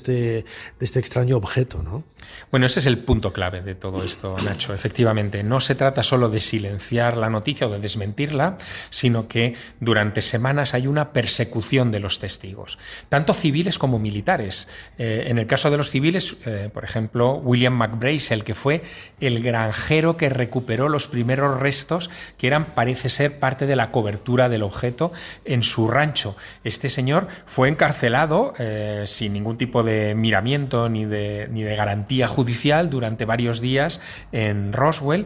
este extraño objeto, ¿no? Bueno, ese es el punto clave de todo esto, Nacho. Efectivamente, no se trata solo de silenciar la noticia o de desmentirla, sino que durante semanas hay una persecución de los testigos, tanto civiles como militares. En el caso de los civiles, por ejemplo, William McBrazel, que fue el granjero que recuperó los primeros restos que eran, parece ser, parte de la cobertura del objeto en su rancho. Este señor fue encarcelado sin ningún tipo de miramiento ni de garantía judicial durante varios días en Roswell,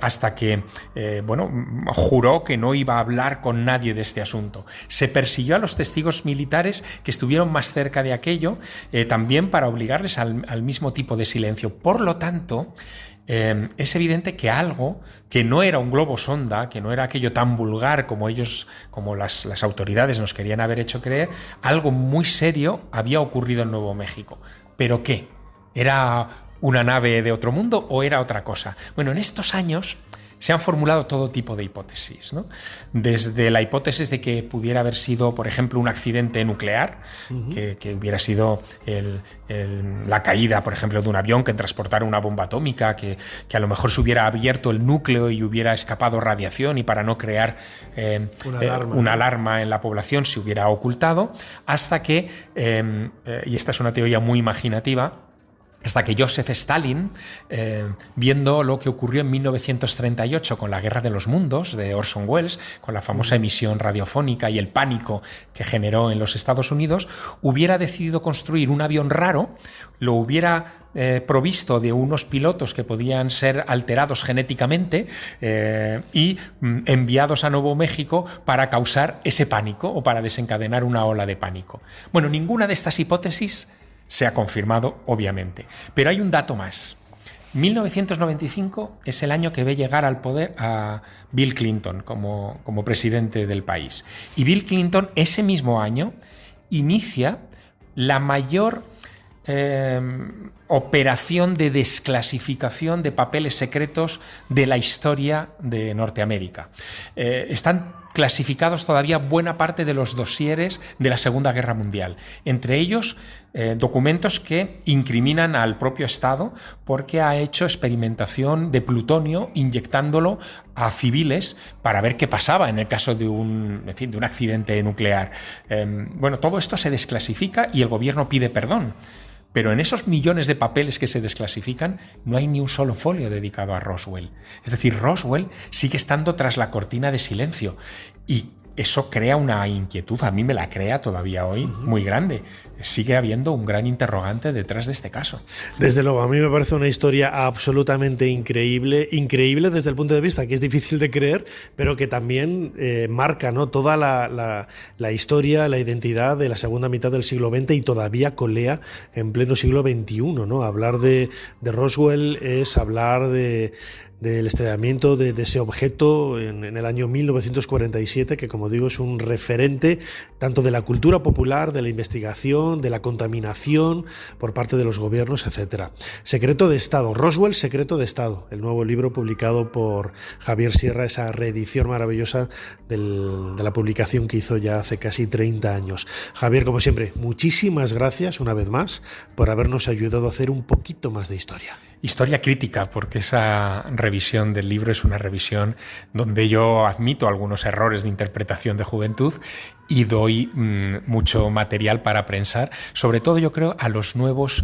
hasta que juró que no iba a hablar con nadie de este asunto. Se persiguió a los testigos militares que estuvieron más cerca de aquello, también para obligarles al mismo tipo de silencio. Por lo tanto, es evidente que algo que no era un globo sonda, que no era aquello tan vulgar como las autoridades nos querían haber hecho creer, algo muy serio había ocurrido en Nuevo México. ¿Pero qué? ¿Era una nave de otro mundo o era otra cosa? Bueno, en estos años se han formulado todo tipo de hipótesis, ¿no? Desde la hipótesis de que pudiera haber sido, por ejemplo, un accidente nuclear, que hubiera sido la caída, por ejemplo, de un avión que transportara una bomba atómica, que a lo mejor se hubiera abierto el núcleo y hubiera escapado radiación y para no crear una alarma en la población se hubiera ocultado, hasta que, y esta es una teoría muy imaginativa, hasta que Joseph Stalin, viendo lo que ocurrió en 1938 con la Guerra de los Mundos de Orson Welles, con la famosa emisión radiofónica y el pánico que generó en los Estados Unidos, hubiera decidido construir un avión raro, lo hubiera provisto de unos pilotos que podían ser alterados genéticamente y enviados a Nuevo México para causar ese pánico o para desencadenar una ola de pánico. Bueno, ninguna de estas hipótesis se ha confirmado, obviamente. Pero hay un dato más. 1995 es el año que ve llegar al poder a Bill Clinton como presidente del país. Y Bill Clinton ese mismo año inicia la mayor operación de desclasificación de papeles secretos de la historia de Norteamérica. Están clasificados todavía buena parte de los dosieres de la Segunda Guerra Mundial. Entre ellos, documentos que incriminan al propio Estado porque ha hecho experimentación de plutonio inyectándolo a civiles para ver qué pasaba en el caso de un accidente nuclear. Todo esto se desclasifica y el gobierno pide perdón. Pero en esos millones de papeles que se desclasifican no hay ni un solo folio dedicado a Roswell. Es decir, Roswell sigue estando tras la cortina de silencio y eso crea una inquietud, a mí me la crea todavía hoy, muy grande. Sigue habiendo un gran interrogante detrás de este caso. Desde luego, a mí me parece una historia absolutamente increíble desde el punto de vista que es difícil de creer, pero que también marca, ¿no?, toda la historia, la identidad de la segunda mitad del siglo XX y todavía colea en pleno siglo XXI, ¿no? Hablar de Roswell es hablar del estrellamiento de ese objeto en el año 1947, que, como digo, es un referente tanto de la cultura popular, de la investigación, de la contaminación por parte de los gobiernos, etc. Secreto de Estado, Roswell, Secreto de Estado, el nuevo libro publicado por Javier Sierra, esa reedición maravillosa de la publicación que hizo ya hace casi 30 años. Javier, como siempre, muchísimas gracias una vez más por habernos ayudado a hacer un poquito más de historia. Historia crítica, porque esa revisión del libro es una revisión donde yo admito algunos errores de interpretación de juventud y doy mucho material para prensar, sobre todo yo creo a los nuevos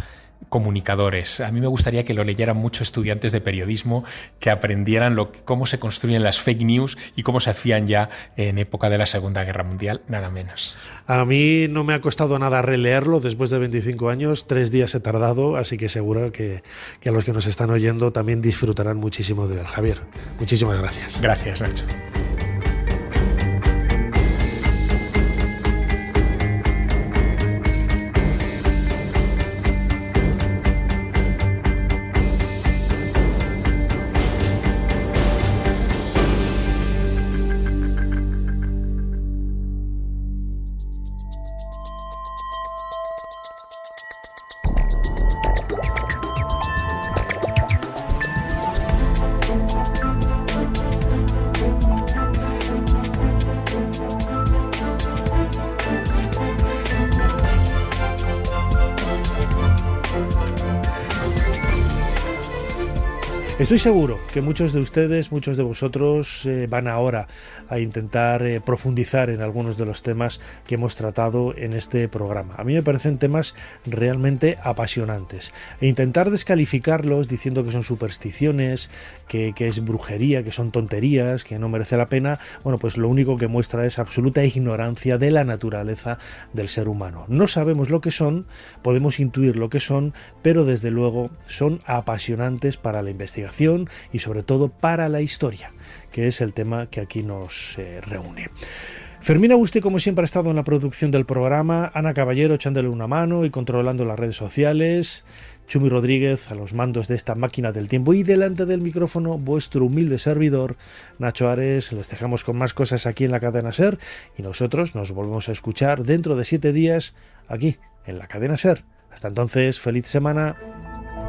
comunicadores. A mí me gustaría que lo leyeran muchos estudiantes de periodismo, que aprendieran cómo se construyen las fake news y cómo se hacían ya en época de la Segunda Guerra Mundial, nada menos. A mí no me ha costado nada releerlo después de 25 años, 3 días he tardado, así que seguro que a los que nos están oyendo también disfrutarán muchísimo de él. Javier, muchísimas gracias. Gracias, Nacho. Estoy seguro que muchos de ustedes, muchos de vosotros van ahora a intentar profundizar en algunos de los temas que hemos tratado en este programa. A mí me parecen temas realmente apasionantes. E intentar descalificarlos diciendo que son supersticiones, que es brujería, que son tonterías, que no merece la pena, bueno, pues lo único que muestra es absoluta ignorancia de la naturaleza del ser humano. No sabemos lo que son, podemos intuir lo que son, pero desde luego son apasionantes para la investigación y sobre todo para la historia, que es el tema que aquí nos reúne. Fermín Agustí, como siempre, ha estado en la producción del programa, Ana Caballero echándole una mano y controlando las redes sociales, Chumi Rodríguez a los mandos de esta máquina del tiempo y delante del micrófono vuestro humilde servidor, Nacho Ares. Les dejamos con más cosas aquí en la cadena SER y nosotros nos volvemos a escuchar dentro de 7 días aquí en la cadena SER. Hasta entonces, feliz semana.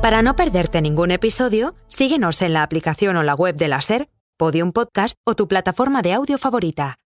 Para no perderte ningún episodio, síguenos en la aplicación o la web de la SER, Podium Podcast o tu plataforma de audio favorita.